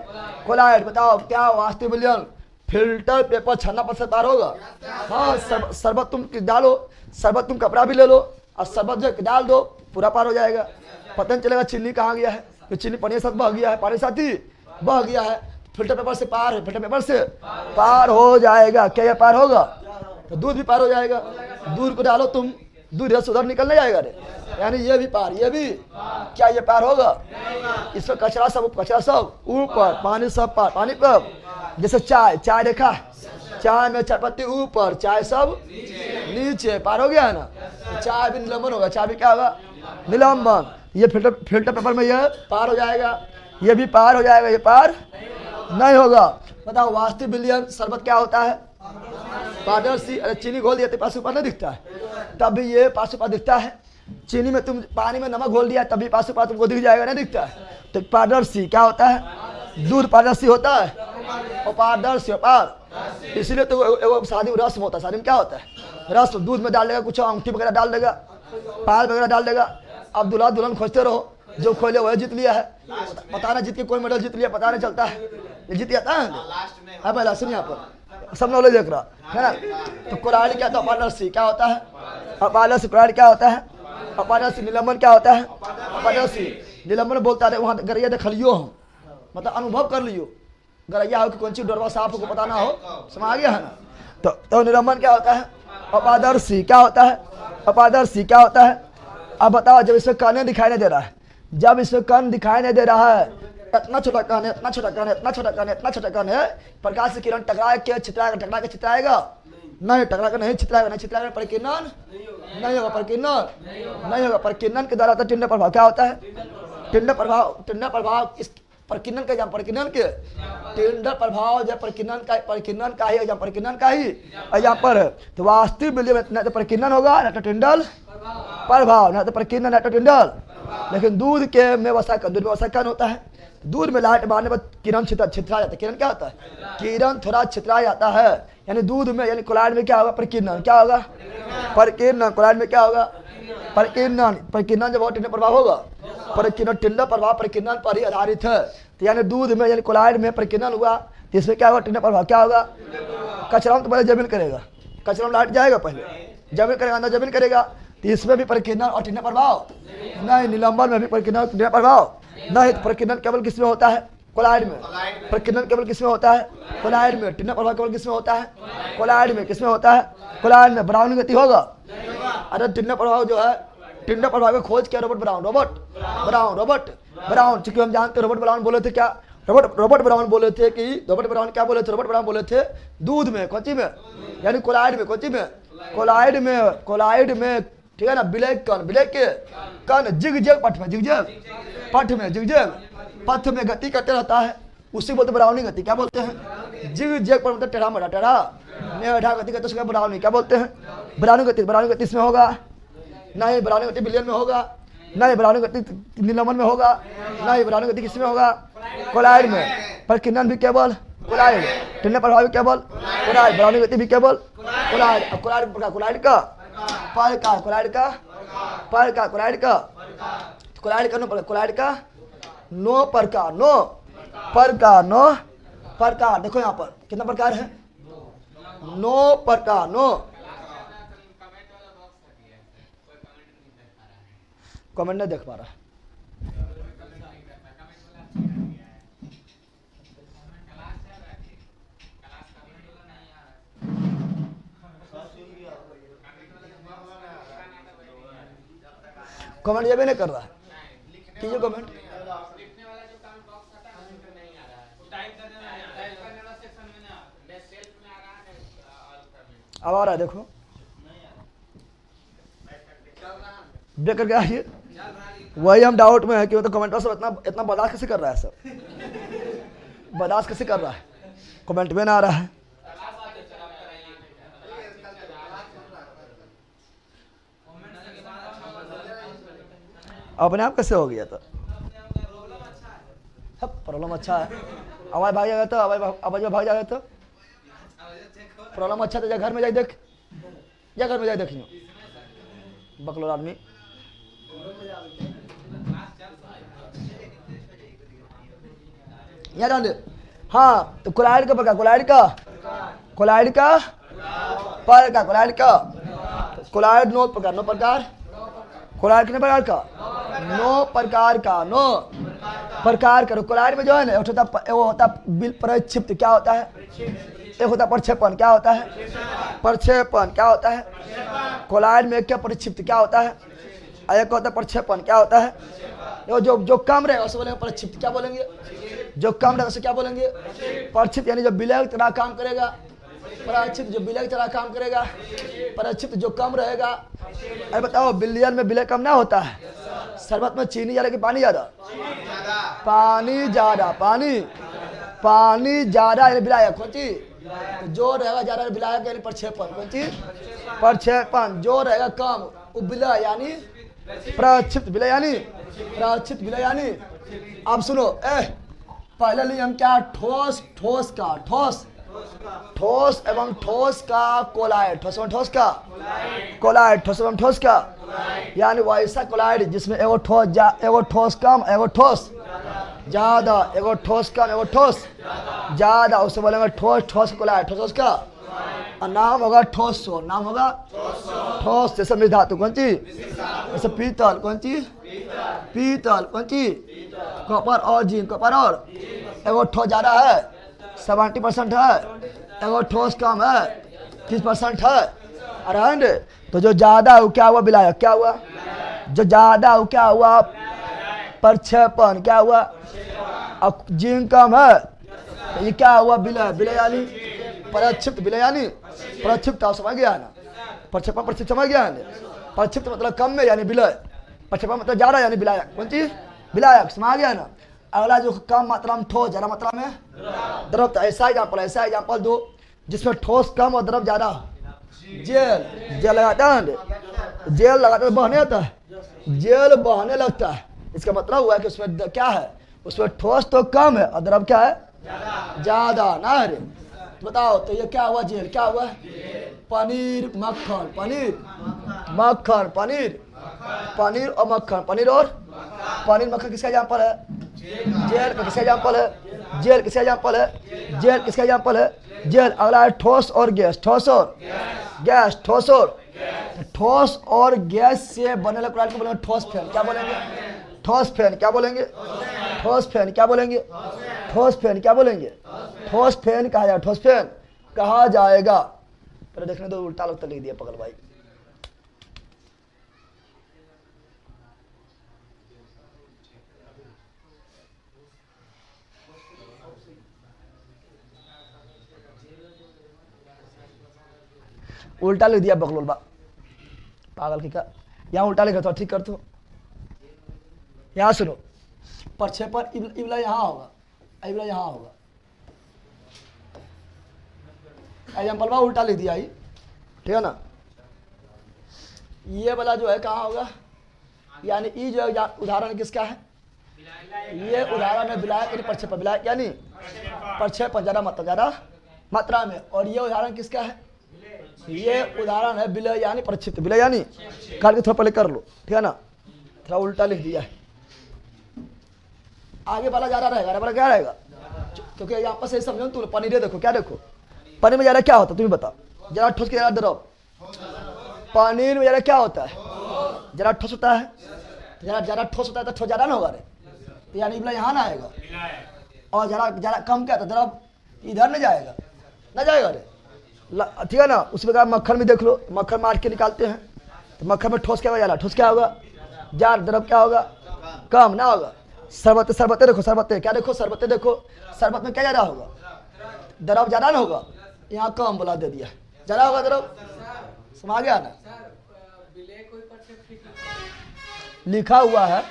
कोलाइड। बताओ क्या वास्तविक विलयन? फिल्टर पेपर छन्ना पर से पार होगा? हाँ। शरबत तुम डालो, शरबत तुम कपड़ा भी ले लो और शरबत जो डाल दो, पूरा पार हो जाएगा। पता नहीं चलेगा चीनी कहाँ गया है, तो चीनी पानी के साथ बह गया है, पानी साथ ही बह गया है। फिल्टर पेपर से पार है, फिल्टर पेपर से पार हो जाएगा। क्या ये पार होगा? तो दूध भी पार हो जाएगा। दूध को डालो तुम, दूध रस उधर निकलने जाएगा रे, यानी ये भी पार, ये भी। क्या ये पार होगा? इसमें कचरा सब ऊपर, पानी सब पार, पानी पर। जैसे चाय देखा, चाय में चाय पत्ती ऊपर, चाय सब नीचे, पार हो गया है ना? चाय भी निलंबन होगा, चाय भी क्या होगा? निलंबन। ये फिल्टर पेपर में ये पार हो जाएगा, ये भी पार हो जाएगा, ये पार नहीं होगा। बताओ वास्तविक विलयन शरबत क्या होता है? पारदर्शी। अरे चीनी घोल दिया तो पास ऊपर नहीं दिखता है, तब भी ये पास ऊपर दिखता है। चीनी में तुम पानी में नमक घोल दिया तभी पास ऊपर तुमको दिख जाएगा, नहीं दिखता है। तो पारदर्शी क्या होता है? दूध पारदर्शी होता है और पारदर्शी पार। इसीलिए तो शादी में रस्म होता है। शादी में क्या होता है? रस्म। दूध में डाल देगा, कुछ अंगूठी वगैरह डाल देगा, पाल वगैरह डाल देगा। अब दूल्हा दुल्हन खोजते रहो, जो खोले वह जीत लिया है। पता ना जीत के कोई मेडल जीत लिया, पता नहीं चलता है। ये जीत जाता है पहला सुन, यहाँ पर सब नॉलेज देख रहा है ना। तो कोलाइड क्या होता है? पारदर्शी। क्या होता है? अपारदर्शी। कोलाइड क्या होता है? अपारदर्शी। निलंबन क्या होता है? अपारदर्शी। निलंबन बोलता है वहाँ गरैया देख लियो हम, मतलब अनुभव कर लियो, गरैया हो कि कौन सी डोरवा साफ को पता ना हो, समझ गया है ना। तो निलंबन क्या होता है? अपारदर्शी। क्या होता है? अपारदर्शी। क्या होता है? अब बताओ, जब इसमें कान दिखाई नहीं दे रहा है, जब इसमें कान दिखाई नहीं दे रहा है, इतना छोटा कान है, इतना छोटा कान है, इतना छोटा कान है, इतना छोटा कान है, प्रकाश की किरण टकरा के छितराएगा, टकरा के छितराएगा नहीं, टकरा के नहीं छितराएगा, नहीं छितराएगा, परिकिरणन नहीं होगा, परिकिरणन नहीं होगा। परिकिरणन के द्वारा टिंडा प्रभाव क्या होता है? टिंडा प्रभाव इस परिकिरणन का एग्जाम, परिकिरणन के टिंडा प्रभाव जब परिकिरणन का ही एग्जाम, परिकिरणन का ही एग्जाम पर है। तो वास्तविक बिजली में न तो परिकिरणन होगा, न तो टिंडल प्रभाव, न तो परिकिरणन, न तो टिंडल। लेकिन दूध के में वसा कण होता है, दूध में लाइट मारने पर किरण छितरा जाता है। किरण क्या होता है? किरण थोड़ा छितरा जाता है, यानी दूध में, यानी कोलाइड में क्या होगा? परिकिरणन। क्या होगा? परिकिरणन। कोलाइड में क्या होगा? परिकिरणन। परिकिरणन जब टिंडा प्रभाव होगा, परिकिरणन टिंडा प्रभाव परिकिरणन पर ही आधारित है। तो यानी दूध में, यानी कोलाइड में परिकिरणन हुआ, तो इसमें क्या होगा? टिंडा प्रभाव क्या होगा? कचरा में तो पहले जमीन करेगा, कचरा में लाइट जाएगा, पहले जमीन करेगा, अंदर जमीन करेगा, तो इसमें भी परिकिरणन और टिंडा प्रभाव नहीं। निलंबन में भी परिकिरणन टिंडा प्रभाव नहीं। परिकिरणन केवल किसमें होता है? कोलाइड में। परिकिरणन केवल किसमें होता है? कोलाइड में। टिंडा प्रभाव केवल किसमें होता है? कोलाइड में। किसमें होता है? कोलाइड में। ब्राउन गति होगा। अरे टिंडा प्रभाव जो है, टिंडा प्रभाव की खोज किया रॉबर्ट ब्राउन। चूंकि हम जानते हैं रॉबर्ट ब्राउन बोले थे क्या? रॉबर्ट ब्राउन बोले थे कि रॉबर्ट ब्राउन क्या बोले थे? रॉबर्ट ब्राउन बोले थे दूध में, कौन सी में? यानी कोलाइड में। कौन सी में? कोलाइड में। कोलाइड में, ठीक है ना। ब्लैक कण, ब्लैक के कण जिगजैग पथ में, जिगजैग पथ में, जिगजैग पथ में गति करते रहता है, उसी बोलते ब्राउनी गति। क्या बोलते हैं? जिगजैग पर मतलब टेढ़ा मेढ़ा, टेढ़ा मेढ़ा गति करते उसका ब्राउनी क्या बोलते हैं? ब्राउनी गति। ब्राउनी गति इसमें होगा नहीं, ब्राउनी गति बिलियन में होगा नहीं, ब्राउनी गति निलंबन में होगा नहीं, ब्राउनी गति किसमें होगा? कोलाइड में। परिकिरणन भी केवल कोलाइड, टिंडा प्रभाव भी केवल कोलाइड, ब्राउनी गति भी केवल कोलाइड। कोलाइड का कोलाइड का पर का कोलाइड का पर का कोलाइड का कोलाइड का नो पर कोलाइड का नो पर का नो पर का नो पर का। देखो यहाँ पर कितना प्रकार है? नो पर का नो। कमेंट नहीं देख पा रहा। कमेंट ये भी नहीं कर रहा है, कीजिए कमेंट। अब आ रहा है, देखो ब्रेक करके आइए। वही हम डाउट में है कि वो तो कमेंट से इतना बर्दाश्त कैसे कर रहा है? सब बर्दाश्त कैसे कर रहा है? कमेंट में ना आ रहा है। अपने आप कैसे हो गया? तो प्रॉब्लम अच्छा है, आवाज भाग जाएगा तो आवाज भाग जाएगा तो प्रॉब्लम अच्छा। तो जा घर में जाए देख, जा घर में जाए देखियो बकलोर आदमी। यहाँ जान। हाँ, तो कोलाइड का प्रकार, कोलाइड का पर का कोलाइड का कोलाइड नो प्रकार, नो प्रकार कोलाइड कितने प्रकार का? नो प्रकार का, नो प्रकार का। कोलाइड में जो है ना वो होता प्रक्षिप्त। क्या होता है? एक होता प्रक्षेपण। क्या होता है? प्रक्षेपण। क्या होता है? कोलाइड में क्या प्रक्षिप्त क्या होता है? एक होता है प्रक्षेपण। क्या होता है? जो कम रहेगा उसे बोलेंगे प्रक्षिप्त। क्या बोलेंगे? जो कम रहेगा उसे क्या बोलेंगे? प्रक्षिप्त। यानी जो विलय की तरह काम करेगा, प्रक्षिप्त जो विलय की तरह काम करेगा, प्रक्षिप्त जो कम रहेगा। अरे बताओ, बिलियन में विलय कम ना होता है? शरबत में चीनी ज्यादा कि पानी ज्यादा? पानी ज्यादा। पानी ज्यादा यानी विलायक। कौन चीज? जो रहेगा ज्यादा विलायक यानी प्रक्षेपण। कौन चीज? प्रक्षेपण। जो रहेगा कम वो विलय यानी प्रक्षिप्त। विलय यानी प्रक्षिप्त, विलय यानी। अब सुनो, पहले लिए हम क्या? ठोस एवं ठोस का कोलाइड। ठोस एवं ठोस का कोलाइड। ठोस एवं ठोस का यानी वैसा कोलाइड जिसमें एगो ठोस कम, एगो ठोस ज्यादा, एगो ठोस कम, एगो ठोस ज्यादा, उसे बोलेंगे ठोस कोलाइड। ठोस का नाम होगा ठोस। नाम होगा ठोस। जैसे मृद धातु कौन सी? जैसे पीतल। कौन सी? पीतल। कौन सी? कॉपर और जिंक। कॉपर और एगो ठोस ज्यादा है, 70% है, एगो ठोस कम है 30% है। अरहंड तो जो ज्यादा हो क्या हुआ विलायक, क्या हुआ जो ज्यादा हो क्या हुआ प्रक्षेपण, क्या हुआ। अब जिंक कम है तो ये क्या हुआ विलय, विलय यानी प्रक्षिप्त, विलय यानी प्रक्षिप्त। आप समझ गया ना, प्रक्षेपण प्रक्षिप्त समझ गया ना। प्रक्षिप्त मतलब कम में यानी विलय, प्रक्षेपण मतलब ज्यादा यानी विलायक। कौन चीज विलायक, समझ गया ना। अगला जो कम मात्रा में ठोस ज्यादा मात्रा में द्रव, तो ऐसा एग्जाम्पल दो जिसमें ठोस कम और द्रव ज्यादा। जेल, जेल लगाता है, जेल लगाते बहने आता है, जेल बहने लगता है, इसका मतलब हुआ कि उसमें क्या है, उसमें ठोस तो कम है और द्रव क्या है ज्यादा ना है। तो बताओ तो ये क्या हुआ जेल, क्या हुआ पनीर मक्खन, पनीर मक्खन, पनीर पनीर और मक्खन, पनीर और पनीर मक्खन किसका एग्जाम्पल है, जेल का किसका एग्जाम्पल है, जेल किसका एग्जाम्पल है, जेल किसका एग्जाम्पल है, जेल। अगला है ठोस और गैस, ठोस और गैस, ठोस और ठोस और गैस से बने लकड़ी को बोलेंगे ठोस फैन, क्या बोलेंगे ठोस फैन, क्या बोलेंगे ठोस फैन, क्या बोलेंगे ठोस फैन, क्या बोलेंगे ठोस फैन कहा जाएगा, ठोस फैन कहा जाएगा। पहले देखने दो, उल्टा लोग तो लिख दिया पगल भाई। उल्टा लिख दिया बकलोल बा, पागल की का। यहाँ उल्टा लिखा था, ठीक कर दो। यहाँ सुनो, प्रक्षेपण इबला यहाँ होगा, इबला यहाँ होगा। एग्जाम्पल बा उल्टा लिख दिया, ठीक है ना। ये वाला जो है कहाँ होगा, यानी ई जो उदाहरण किसका है, ये उदाहरण है विलायक यानी प्रक्षेपण, विलायक यानी प्रक्षेपण ज्यादा मात्रा में। और ये उदाहरण किसका है, ये उदाहरण है विलय यानी प्रक्षिप्त, विलय यानी काट के थोड़ा पहले कर लो, ठीक है ना। थोड़ा उल्टा लिख दिया है, आगे वाला ज्यादा रहेगा, वाला क्या रहेगा, क्योंकि यहाँ पर सही समझो तुम। पनीर देखो, क्या देखो पनीर में ज्यादा क्या होता है तुम्हें बता, जरा ठोस के ज्यादा द्रव। पनीर में ज्यादा क्या होता है, जरा ठोस होता है, ज्यादा ठोस होता है तो ठोस ज्यादा ना होगा रे, तो यानी विलय यहाँ ना आएगा। और जरा कम क्या था, द्रव इधर नहीं जाएगा, ना जाएगा रे, ठीक है ना। उसी प्रकार मक्खन में देख लो, मक्खन मार के निकालते हैं तो मक्खन में ठोस क्या होगा, ज्यादा ठोस क्या होगा जार, द्रव क्या होगा कम ना होगा। शरबत, शरबते देखो, शरबते क्या देखो, शरबते देखो, शरबत में क्या ज्यादा होगा, द्रव ज्यादा ना होगा, यहाँ कम बोला दे दिया, ज्यादा होगा द्रव, समझ गया ना। लिखा हुआ है,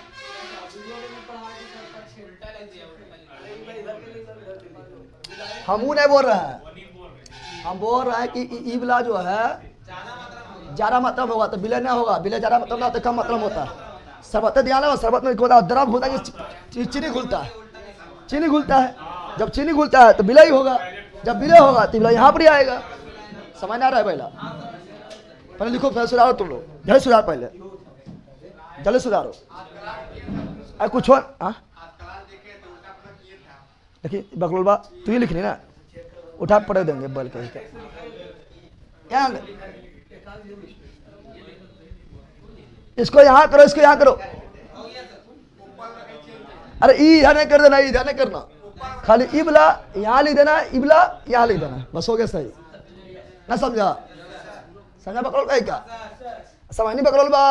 हम नहीं बोल रहे हैं, हम बोल रहे हैं कि ई वाला जो है ज्यादा मात्रा में होगा तो विलय ना होगा, विलय ज्यादा मात्रा में होता है, कम मात्रा में होता है। शरबत ध्यान है, शरबत में द्रव घुलता है, चीनी घुलता है, चीनी घुलता है। जब चीनी घुलता है तो विलय होगा, जब विलय होगा तो विलय यहाँ पर ही आएगा। समझ ना रहा है, पहले लिखो, पहले सुधारो तुम लोग, जल्दी सुधार, पहले जल्दी सुधारो। अरे कुछ हो देखिए बकलोल बा, तू ही लिखनी ना, उठा पड़े देंगे बल के क्या, इसको यहाँ करो, इसको यहाँ करो। अरे इधर नहीं कर देना, इधर नहीं करना, खाली इबला यहाँ लिख देना, इबला यहाँ लिख देना, बस हो गया सही ना। समझा, समझा बकरोल भाई क्या, समझ नहीं बकरोल बा,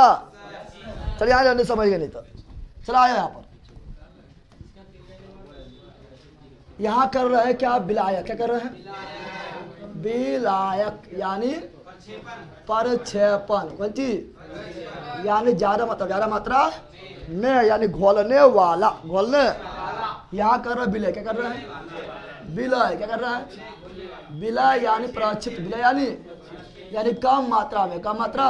चल यहाँ जाने समझ गए नहीं तो चला आया यहाँ पर। यहाँ कर रहे हैं क्या, विलायक, क्या कर रहे हैं विलायक यानी प्रक्षेपण, कौन चीज यानी ज्यादा मात्रा में, यानी घोलने वाला, घोलने। यहाँ कर रहे हैं विलय, क्या कर रहे हैं विलय, क्या कर रहे हैं विलय यानी प्रक्षिप्त, विलय यानी कम मात्रा में, कम मात्रा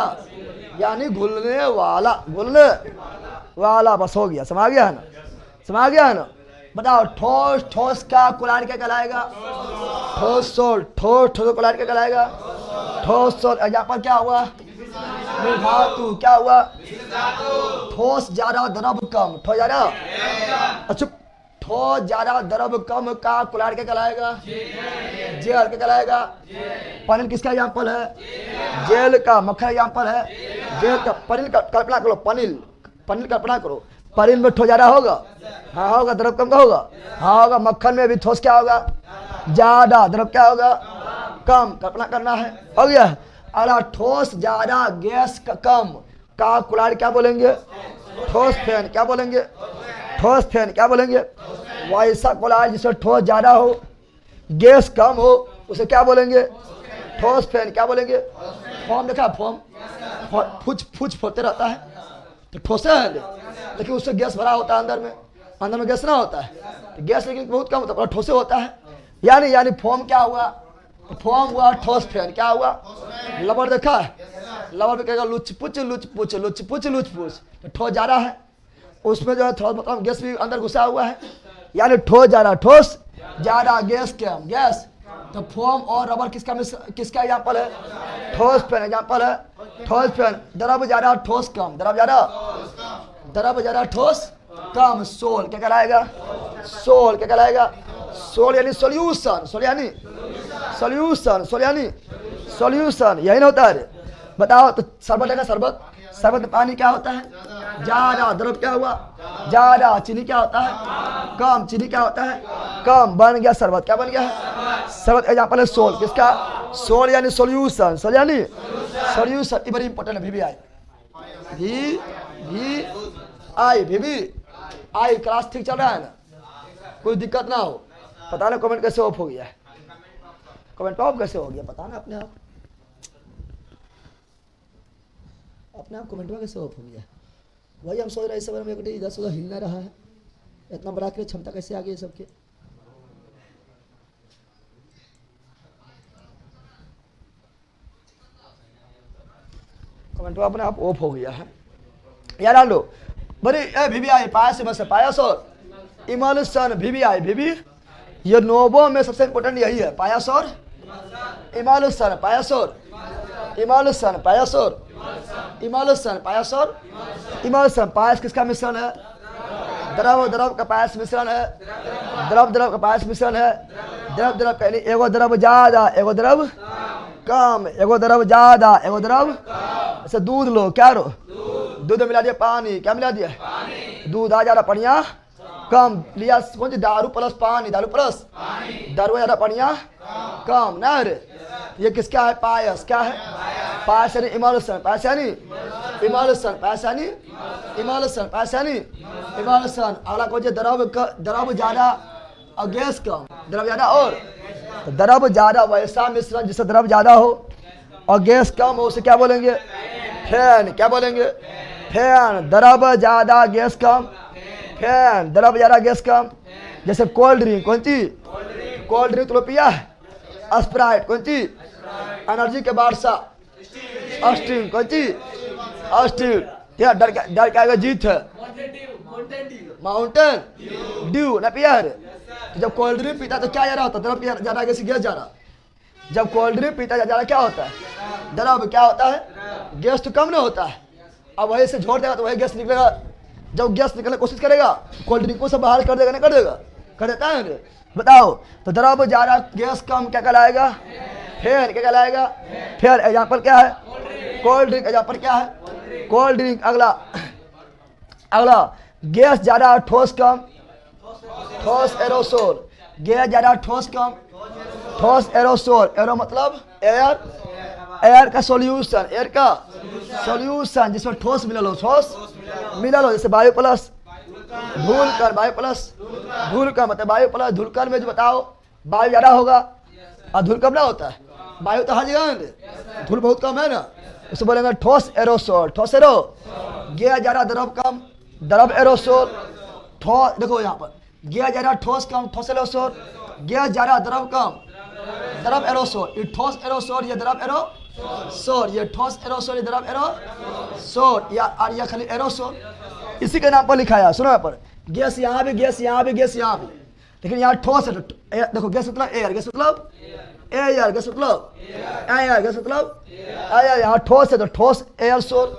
यानी घुलने वाला, घुलने वाला, बस हो गया, समझ गया है ना, समझ गया है ना। बताओ ठोस, ठोस का कुलाड़ क्या कहलाएगा, ठोस सोल, ठोस ठोस कुलाड़ क्या कहलाएगा ठोस सोल। एग्जाम्पल क्या हुआ, धातु, क्या हुआ ठोस ज्यादा द्रव कम, ठोस ज्यादा, अच्छा ठोस ज्यादा द्रव कम का कुलाड़ क्या कहलाएगा, जेल क्या कहलाएगा। पनीर किसका एग्जाम्पल है, जेल का। मक्खन एग्जाम्पल है, जेल का। पनीर का कल्पना करो, पनीर, पनीर कल्पना करो, पनीर में ठोस ज्यादा होगा, हाँ होगा, द्रव कम का होगा, हाँ होगा। मक्खन में भी ठोस क्या होगा ज्यादा, द्रव क्या होगा, कम, कल्पना करना है, हो गया। अगला ठोस ज्यादा गैस का कम का कुलाड़ क्या बोलेंगे, ठोस फैन, क्या बोलेंगे, ठोस फैन, क्या बोलेंगे। वैसा कुलाड़ जिसमें ठोस ज्यादा हो गैस कम हो उसे क्या बोलेंगे, ठोस फैन, क्या बोलेंगे। फॉर्म देखा, फॉर्म फूच फोड़ते रहता है तो ठोसे है, लेकिन उससे गैस भरा होता है अंदर में गैस ना होता है, तो गैस लेकिन बहुत कम होता है, ठोसे होता है। यानी फॉर्म क्या हुआ, फॉर्म हुआ ठोस फैन, क्या हुआ। लबर देखा है, लबर में कहेगा लुच पुच लुच पुच लुच पुच लुच पुच, तो ठोस जा रहा है, उसमें जो है थोड़ा मतलब गैस भी अंदर घुसा हुआ है, यानी ठोस जा रहा, ठोस ज्यादा गैस कम, गैस। तो फोम और रबर किसका एग्जाम्पल है, ठोस फैन एग्जाम्पल है, ठोस फैन। द्रव ज्यादा ठोस कम, द्रव ज्यादा ठोस कम, सोल क्या कहलाएगा, सोल क्या कहलाएगा, सोल यानी सॉल्यूशन, सोल यानी सॉल्यूशन, सोल यानी सॉल्यूशन, यही ना होता है। बताओ तो शरबत है का शरबत, शरबत में पानी क्या होता है, ज्यादा, द्रव क्या हुआ ज्यादा, चीनी क्या होता है कम, चीनी क्या होता है कम, बन गया शरबत, क्या बन गया है शरबत। एग्जाम्पल है सोल, किसका, सोल यानी सॉल्यूशन, सोल यानी सॉल्यूशन। ये बड़ी इंपॉर्टेंट है, भी आई क्लास ठीक चल रहा है ना, कोई दिक्कत ना हो। पता ना कमेंट कैसे ऑफ हो गया है, कमेंट ऑफ कैसे हो गया पता ना, अपने आप कमेंट में कैसे ऑफ हो गया। वही हम सोच रहे इस समय में इधर से उधर हिलना रहा है, इतना बड़ा के क्षमता कैसे आ गई सबके। कमेंट अपने आप ऑफ हो गया है यार। डालो बड़ी भी आई पाया से बस पायस और इमल्सन भी आई भी, ये नोबो में सबसे इंपॉर्टेंट यही है, पायस और इमल्सन, पायस और इमल्सन, पायस और इमल्सन, पायस और इमल्सन। पायस किसका मिश्रण है, द्रव का पायस मिश्रण है, द्रव का पायस मिश्रण है, द्रव का एगो द्रव ज्यादा एगो द्रव कम, एगो द्रव ज्यादा एगो द्रव। ऐसे दूध लो, क्या लो, दूध मिला दिया पानी, क्या मिला दिया, दूध आ जा रहा, पनिया कम लिया, कौन सी दारू प्लस पानी, दारू प्लस दारू ज्यादा पनिया कम ना रे। ये किसका है, पायस, क्या है पायस यानी इमल्सन, पायस यानी इमल्सन, पायस यानी इमल्सन, पायस यानी इमल्सन। अगला कौन सी, द्रव ज्यादा और गैस कम, द्रव ज्यादा और तो द्रव ज्यादा वैसा मिश्रण जिससे द्रव ज्यादा हो और गैस कम हो उसे क्या बोलेंगे, फैन, क्या बोलेंगे फैन। द्रव ज्यादा गैस कम, फैन, द्रव ज्यादा गैस कम। जैसे कोल्ड ड्रिंक, कौन सी कोल्ड ड्रिंक तो पिया है, स्प्राइट, कौन सी एनर्जी के बादशाह, स्टिंग, कौन सी स्टिंग, क्या डर क्या जीत है, माउंटेन ड्यू ना पिया है। तो जब कोल्ड ड्रिंक पीता तो क्या जा रहा होता, द्रव ज्यादा गैस जा रहा। जब कोल्ड ड्रिंक पीता ज्यादा क्या होता है, द्रव क्या होता है, गैस तो कम ना होता है। अब वही से छोड़ देगा तो वही गैस निकलेगा, जब गैस निकलने की कोशिश करेगा कोल्ड ड्रिंक को सब बाहर कर देगा, ना कर देगा, कर देता है ना। बताओ तो द्रव ज्यादा गैस कम क्या कहलाएगा, फैन, क्या कहलाएगा फैन। एग्जाम्पल क्या है, कोल्ड ड्रिंक, एग्जाम्पल क्या है कोल्ड ड्रिंक। अगला गैस ज्यादा ठोस कम, ठोस एरोसोल, गैस ज्यादा ठोस कम, ठोस एरोसोल। एरो मतलब एयर, एयर का सॉल्यूशन, एयर का सॉल्यूशन जिसमें ठोस मिलल हो, ठोस मिलल हो। जैसे वायु प्लस धूलकण, वायु प्लस धूलकण मतलब वायु प्लस धूलकण में जो बताओ वायु ज्यादा होगा और धूल कम ना होता है, वायु तो हर जगह है, धूल बहुत कम है ना, उसे बोलेंगे ठोस एरोसोल, ठोस एरो। गैस ज्यादा द्रव कम, द्रव एरोसोल। ठोस देखो यहाँ पर गैस ज्यादा ठोस कम, ठोस एरोसोल। गैस ज्यादा द्रव कम, द्रव एरोसोल। ये ठोस एरोसोल, ये द्रव एरोसोल, ये ठोस एरोसोल, ये द्रव एरोसोल, या और ये खाली एरोसोल इसी के नाम पर लिखा है। सुनो यहाँ पर गैस यहाँ भी, गैस यहाँ भी, गैस यहाँ भी, लेकिन यहाँ ठोस है। देखो गैस मतलब एयर, गैस मतलब एयर, गैस मतलब एयर, गैस मतलब एयर। यहाँ ठोस है तो ठोस एयर सोल,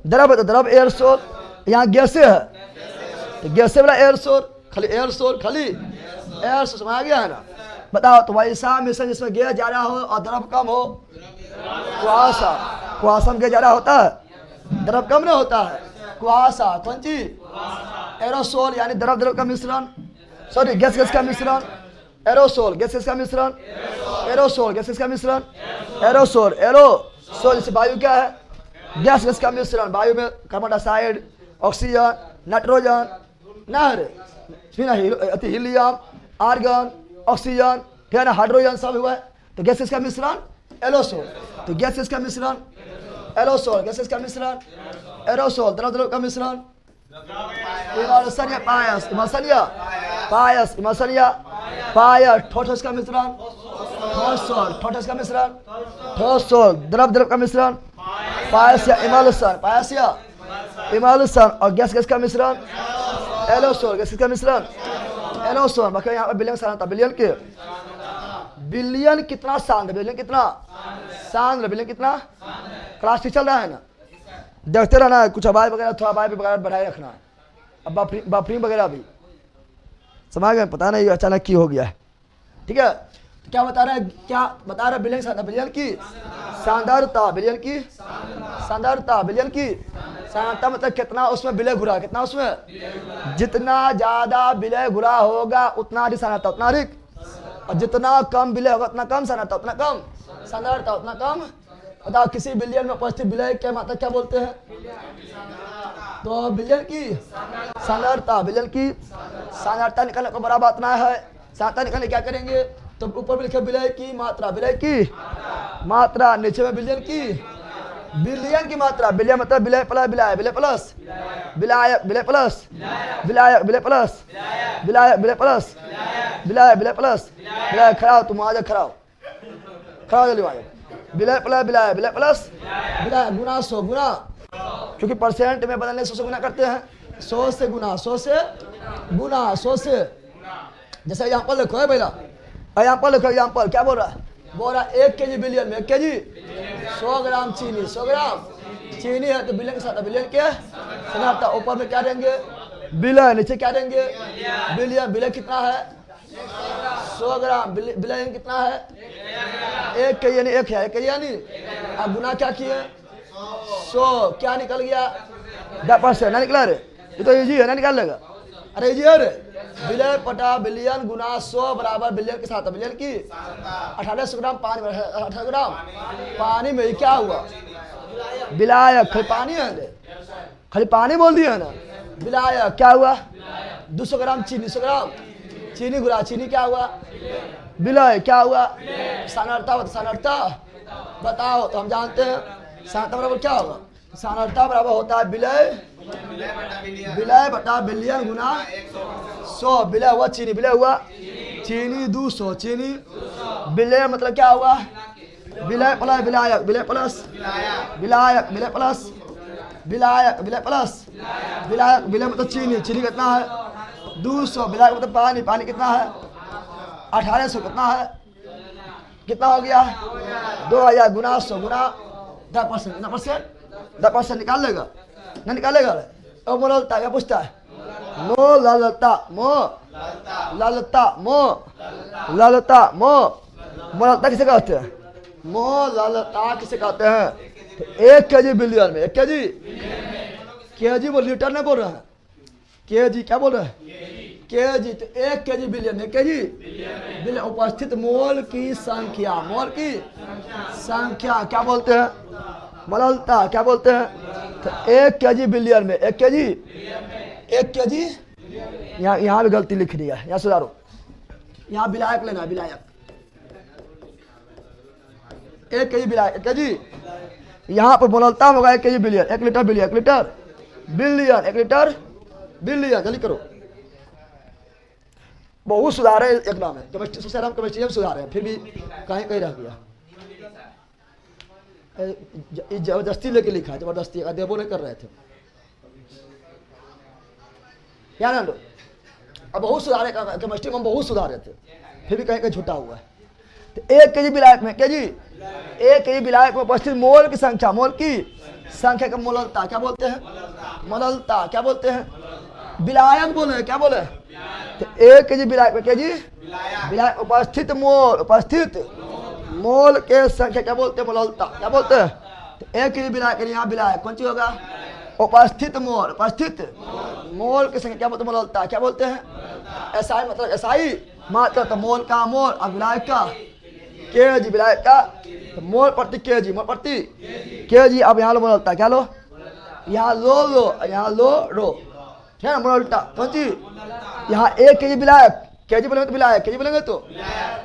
द्रव है तो द्रव एयर सोल। यहाँ गैसे है तो गैसे वाला एयर सोल, खाली एयर सोल, खाली एयर सोल। समझ आ गया है ना। बताओ तो वैसा मिश्रण जिसमें गैस ज्यादा हो और द्रव कम हो, कुआसा। कुआसा में गैस ज्यादा होता है, द्रव कम ना होता है, कुआसा। कौन सी एरोसोल यानी द्रव का मिश्रण, सॉरी गैस का मिश्रण। एरोसोल गैस किसका मिश्रण, एरोसोल गैस किसका मिश्रण, एरोसोल, एरोसोल जैसे वायु क्या है, गैस किसका मिश्रण, वायु में कार्बन डाइऑक्साइड, ऑक्सीजन, नाइट्रोजन, नहर, फिर हीलियम, आर्गन, ऑक्सीजन, फिर ना हाइड्रोजन सब हुआ है। तो गैस किसका मिश्रण, एरोसोल। तो गैस किसका मिश्रण, एरोसोल गैस किसका मिश्रण, एरोसोल द्रव द्रव का मिश्रण, इमल्सन या पायस, इमल्सन या पायस, इमल्सन या पायस, ठोस का मिश्रण, ठोसोल, ठोस का मिश्रण, ठोसोल द्रव द्रव का मिश्रण, पायस या इमल्सन, पायस या इमल्सन। और गैस किसका मिश्रण, एरोसोल गैस किसका मिश्रण, एरोसोल। बाकी यहाँ पर बिलियन साधारणता, बिलियन के, बिलियन कितना सांद्र, बिलियन कितना सांद्र, बिलियन कितना, क्लास चल रहा है ना, देखते रहना है, कुछ आवाज वगैरह थोड़ा आवाज वगैरह बढ़ाए रखना है। अब बफरिंग वगैरह भी समझ गए, पता नहीं अचानक की हो गया है, ठीक है। तो क्या बता रहा है, क्या बता रहा है, बिलियन सांद्रता, बिलियन की सांद्रता, बिलियन की सांद्रता, बिलियन की सांद्रता मतलब कितना उसमें विलय घुरा, कितना उसमें, जितना ज्यादा विलय घुरा होगा उतना अधिक सांद्रता, उतना अधिक, और जितना कम विलय होगा उतना कम सांद्रता, उतना कम सांद्रता, उतना कम। बताओ किसी बिलियन में उपस्थित विलय के मात्रा क्या बोलते हैं, तो बिलियन की सांद्रता, बिलियन की सांद्रता निकालने को बड़ा बात ना है। सांद्रता निकालने क्या करेंगे, तो ऊपर में लिखे विलय की मात्रा, विलय की मात्रा, नीचे में बिलियन की मात्रा, विलय मतलब विलय प्लस विलायक, विलय प्लस विलायक, विलय प्लस विलायक, विलय प्लस विलायक, विलय प्लस विलायक, विलय प्लस विलायक। खड़ा हो तुम, आ जाओ, खड़ा हो जल्दी, आ जाओ। विलय प्लस विलायक, विलय प्लस विलायक, गुना 100, गुना, क्योंकि परसेंट में बदलने 100 से गुना करते हैं, 100 से गुना, 100 से गुना, 100 से। जैसे एग्जाम्पल देखो है पहला, एग्जाम्पल देखो, एग्जाम्पल क्या बोल रहा है, बोल रहा 1 केजी बिलियन में 1 केजी 100 ग्राम चीनी, 100 ग्राम चीनी है, तो बिलियन के साथ बिलियन के सांद्रता, ऊपर में क्या देंगे, बिलियन, नीचे क्या देंगे, बिलियन, बिलियन कितना है 100 ग्राम, बिलियन कितना है 1 केजी यानी 1 है, 1 केजी यानी, अब गुना क्या किए 100, क्या निकल गया 10%, ना निकला रे, ये तो इजी है ना, निकाल लेगा, अरे इजी है रे। विलय बटा बिलियन गुना 100 बराबर बिलियन के साथ, बिलियन की 1800 ग्राम पानी, 18 ग्राम पानी में क्या हुआ, विलायक, खाली पानी है, खाली पानी बोल दिया ना, विलायक क्या हुआ, 200 ग्राम चीनी, 100 ग्राम चीनी गुना चीनी क्या हुआ, विलय क्या हुआ, सांद्रता, सांद्रता बताओ, तो हम जानते हैं सांद्रता बराबर क्या होगा, सांद्रता बराबर होता है विलय, विलय बटा बिलियन गुना 100, विलय हुआ चीनी, विलय हुआ चीनी 200, चीनी विलय मतलब क्या हुआ, विलय प्लस विलायक, विलय प्लस विलायक, विलय प्लस विलायक, विलय प्लस विलायक, विलय मतलब चीनी, चीनी कितना है 200, विलायक मतलब पानी, पानी कितना है 1800, कितना है, कितना हो गया 2000 गुना 100 गुना 10%, कितना परसेंट, 10% निकाल लेगा ना, निकालेगा। और मोललता क्या पूछता है, मो लालता, मो लालता, मो लालता, मो मोललता किसे कहते हैं, मो लालता किसे कहते हैं, तो 1 केजी बिलियन में, 1 केजी, केजी वो लीटर नहीं बोल रहे हैं, केजी क्या बोल रहे हैं, केजी, तो 1 केजी बिलियन में, 1 केजी बिलियन उपस्थित मोल की संख्या, मोल की संख्या क्या बोलते हैं, मोललता क्या बोलते हैं, तो 1 केजी बिलियन में, 1 केजी, 1 केजी, यहाँ भी गलती लिख दी है, यहाँ सुधारो, यहाँ विलायक लेना, विलायक 1 केजी विलायक, 1 केजी, यहाँ पर मोललता होगा 1 KG billion, 1 litre billion, 1 litre billion, 1 litre billion, जल्दी करो। बहुत सुधार है, एक नाम है केमिस्ट्री, सोचा हम केमिस्ट्री में सुधार है, फिर भी कहीं कहीं रह गया, जबरदस्ती लेके लिखा है, जबरदस्ती देवो नहीं कर रहे थे, क्या ना लो, अब बहुत सुधारे, केमिस्ट्री में हम बहुत सुधारे थे, फिर भी कहीं कहीं छूटा हुआ है। तो 1 केजी विलायक में, केजी 1 केजी विलायक में उपस्थित मोल की संख्या, मोल की संख्या का मोललता क्या बोलते हैं, मोललता क्या बोलते हैं, विलायक बोले, क्या बोले, तो 1 केजी विलायक में, केजी विलायक उपस्थित मोल, उपस्थित मोल के संख्या क्या बोलते हैं, मोललता क्या बोलते हैं, तो 1 केजी विलायक, यहाँ विलायक कौन सी होगा, उपस्थित मोल, उपस्थित मोल की संख्या क्या बोलते हैं, मोललता क्या बोलते हैं, एसआई मतलब एसआई मात्रा तो मोल का मोल, अब विलायक का केजी, विलायक का तो मोल प्रति केजी, मोल प्रति केजी। अब यहाँ लो मोलता, क्या लो, यहाँ लो, यहाँ लो, ठीक है ना, मोलता कौन सी, यहाँ 1 केजी विलायक, केजी बोलेंगे तो विलायक, केजी बोलेंगे तो,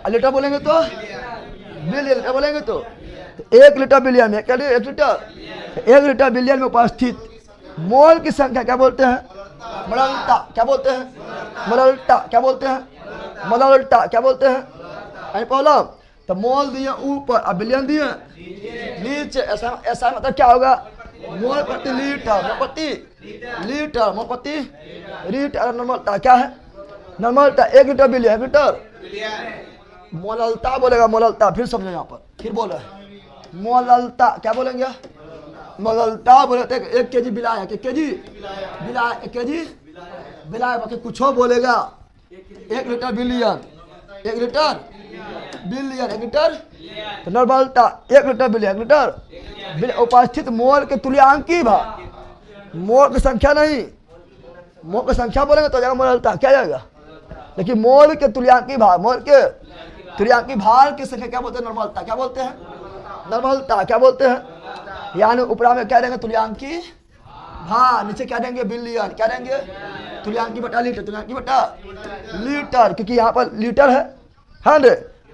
लीटर बोलेंगे तो बिलियन, लीटर बोलेंगे तो 1 लीटर बिलियन में, क्या 1 लीटर, 1 लीटर बिलियन में उपस्थित मोल की संख्या क्या बोलते हैं, मोलल्टा, क्या बोलते हैं, मोलल्टा, क्या बोलते हैं, मोलल्टा, क्या बोलते हैं, एनी प्रॉब्लम। तो मोल दिए ऊपर, अब बिलियन दिए नीचे, ऐसा मतलब क्या होगा, मोल प्रति लीटर, मोल प्रति लीटर, मोल प्रति लीटर। नॉर्मलता क्या है, नॉर्मलता 1 लीटर बिलियन, 1 लीटर मोलल्टा बोलेगा, मोलल्टा, फिर समझो यहाँ पर, फिर बोलो मोलल्टा, क्या बोलेंगे, मोलल्टा बोलते 1 केजी विलायक, 1 केजी विलायक, 1 केजी विलायक, बाकी कुछ हो बोलेगा 1 litre billion, 1 litre billion, 1 litre तो नॉर्मलता 1 लीटर बिलियन, 1 लीटर उपस्थित मोल के तुल्यांकी भार, मोल की संख्या नहीं, मोल की संख्या बोलेंगे तो जाएगा मोलल्टा, क्या जाएगा, लेकिन मोल के तुल्यांकी भार, मोल के तुल्यांकी भार की संख्या क्या बोलते हैं, नॉर्मलता, क्या बोलते हैं, नॉर्मलता, क्या बोलते हैं। यानी ऊपरा में क्या देंगे, तुल्यांकी भार, नीचे क्या देंगे, बिलियन, क्या देंगे, तुल्यांकी बटा लीटर, तुल्यांकी बटा लीटर, क्योंकि यहाँ पर लीटर है, हाँ रे।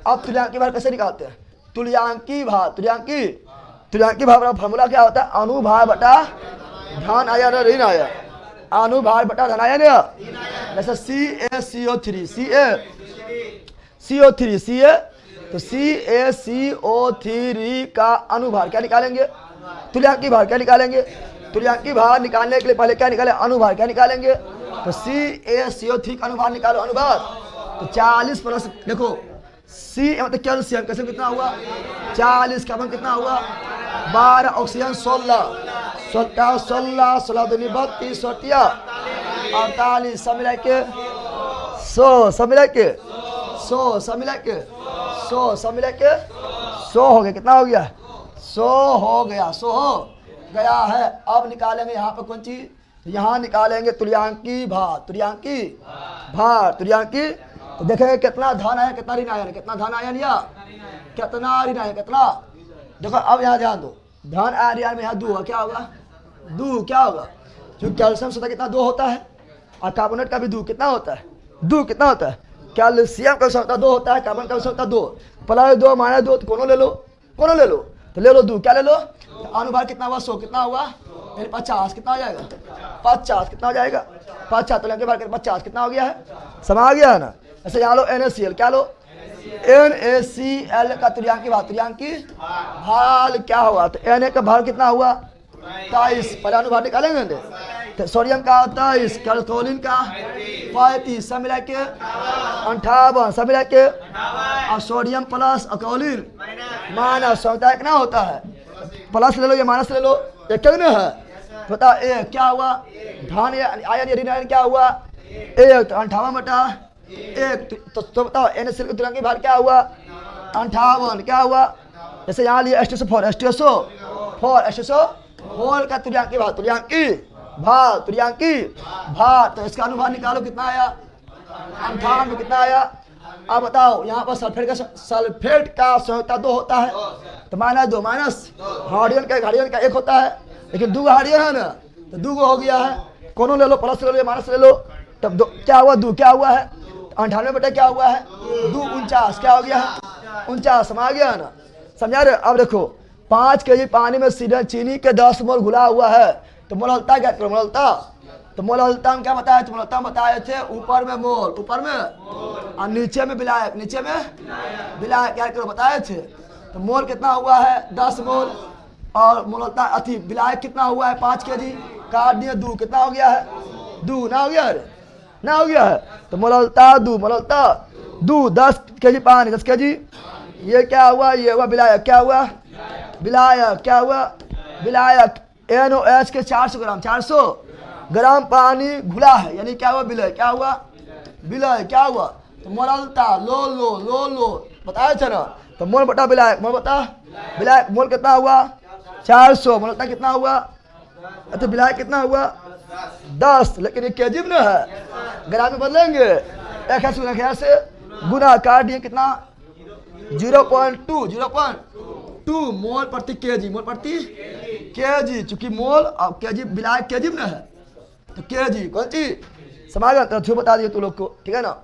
अब तुल्यांकी भार कैसे निकालते हैं, तुल्यांकी भार, तुल्यांकी भार का फॉर्मूला क्या होता है, अनुभार बटा धन आया ना, ऋण आया, अनुभार बटा धन आया ना, जैसे CaCO3, CaCO3 तो CaCO3 का अनुभार क्या निकालेंगे, तुल्यांकी भार क्या निकालेंगे, तुल्यांकी भार निकालने के लिए पहले क्या निकाले, अनुभार क्या निकालेंगे, तो CaCO3 का अनुभार निकालो, अनुभार तो 40 प्लस, देखो C मतलब कैल्शियम, कैल्शियम कितना हुआ 40, कार्बन कितना हुआ 12, ऑक्सीजन 16, 16 दूनी 32, 48, सब मिला के 100, सब मिला के 100, सब मिला के 100, सब मिला के 100 हो गया, कितना हो गया 100 हो गया, 100 हो गया है। अब निकालेंगे यहाँ पर कौन चीज, यहाँ निकालेंगे तुल्यांकी भार, तुल्यांकी भार, तुल्यांकी तो देखेंगे कितना धन आया, कितना ऋण आया, कितना धन आया या कितना ऋण आया, कितना, देखो अब यहाँ ध्यान दो, धन आया ऋण में यहाँ 2 क्या होगा, 2 क्या होगा, क्योंकि कैल्शियम सोता कितना 2 होता है, और कार्बोनेट का भी 2 कितना होता है, 2 कितना होता है, कैल्शियम का सोता 2 होता है, कार्बन का सोता 2, प्लस 2 माइनस 2 तो कोनो ले लो, कोनो ले लो, तो ले लो 2, क्या ले लो, तो अनुभार कितना हुआ 100, कितना हुआ 50, कितना हो जाएगा 50, कितना हो जाएगा 50, तो लेंगे 50 कितना हो गया है, समा गया है ना। ऐसे यहाँ लो NaCl, क्या लो NaCl का तुल्यांकी भार, तुल्यांकी भार क्या हुआ, तो Na का भार कितना हुआ 23, पहले अनुभार निकालेंगे, तो सोडियम का 23, कैल्शियम का 35, सब मिला के 58, सब मिला के, और सोडियम प्लस अल्कोहलिन माइनस होता है, कितना होता है, प्लस ले लो या माइनस ले लो, ये क्या है बता, ए क्या हुआ धन आयन या ऋण क्या हुआ 1, तो 58 बटा 1, तो बताओ NaCl के तुल्यांकी भार क्या हुआ 58, क्या हुआ, जैसे यहाँ लिए H2SO4 का तुल्यांकी भार, तुल्यांकी भार, तुल्यांकी भार, तो इसका अनुभार निकालो कितना आया 58, कितना आया। अब बताओ यहाँ पर सल्फेट का संयोजकता 2 होता है, तो -2 माइनस हाइड्रोजन का 1 होता है, लेकिन 2 हाइड्रोजन है ना, तो 2 हो गया है, कोनो ले लो, प्लस ले लो या माइनस ले लो, तब क्या हुआ 2 क्या हुआ है, 98 बटा क्या हुआ है 2, 49 क्या हो गया है 49, समा गया है ना, समझा रहे। अब देखो 5 केजी पानी में सीधे चीनी के 10 मोल घुला हुआ है, तो मोलल्ता क्या करो, मोलल्ता, तो मोलल्ता में क्या बताया थे, मोलल्ता में बताए थे ऊपर में मोल, ऊपर में और नीचे में विलायक, नीचे में विलायक क्या करो बताए थे, तो मोल कितना हुआ है 10 मोल, और मोलल्ता अति विलायक कितना हुआ है 5 केजी, काट दिए 2, कितना हो गया है 2, ना हो गया है, ना हो गया है, तो मोलल्ता 2, मोलल्ता 2, 10 केजी पानी 10 केजी, ये क्या हुआ, ये हुआ विलायक, क्या हुआ विलायक, क्या हुआ विलायक, NOH के 400 ग्राम, 400 ग्राम पानी घुला है, यानी क्या हुआ विलय, क्या हुआ विलय, क्या हुआ, तो मोलल्ता लो बताया था ना, तो मोल बटा विलायक, मोल बता विलायक, मोल कितना हुआ 400, मोलल्ता कितना हुआ, तो विलायक कितना हुआ 10, लेकिन ये केजी में है, ग्राम में बदलेंगे 1000 से गुना काट दिए कितना 0.2 मोल प्रति केजी, मोल प्रति केजी, चूंकि मोल और केजी मिला केजी में है तो केजी कौन चीज समागम, तो बता दिए तू लोग को, ठीक है ना।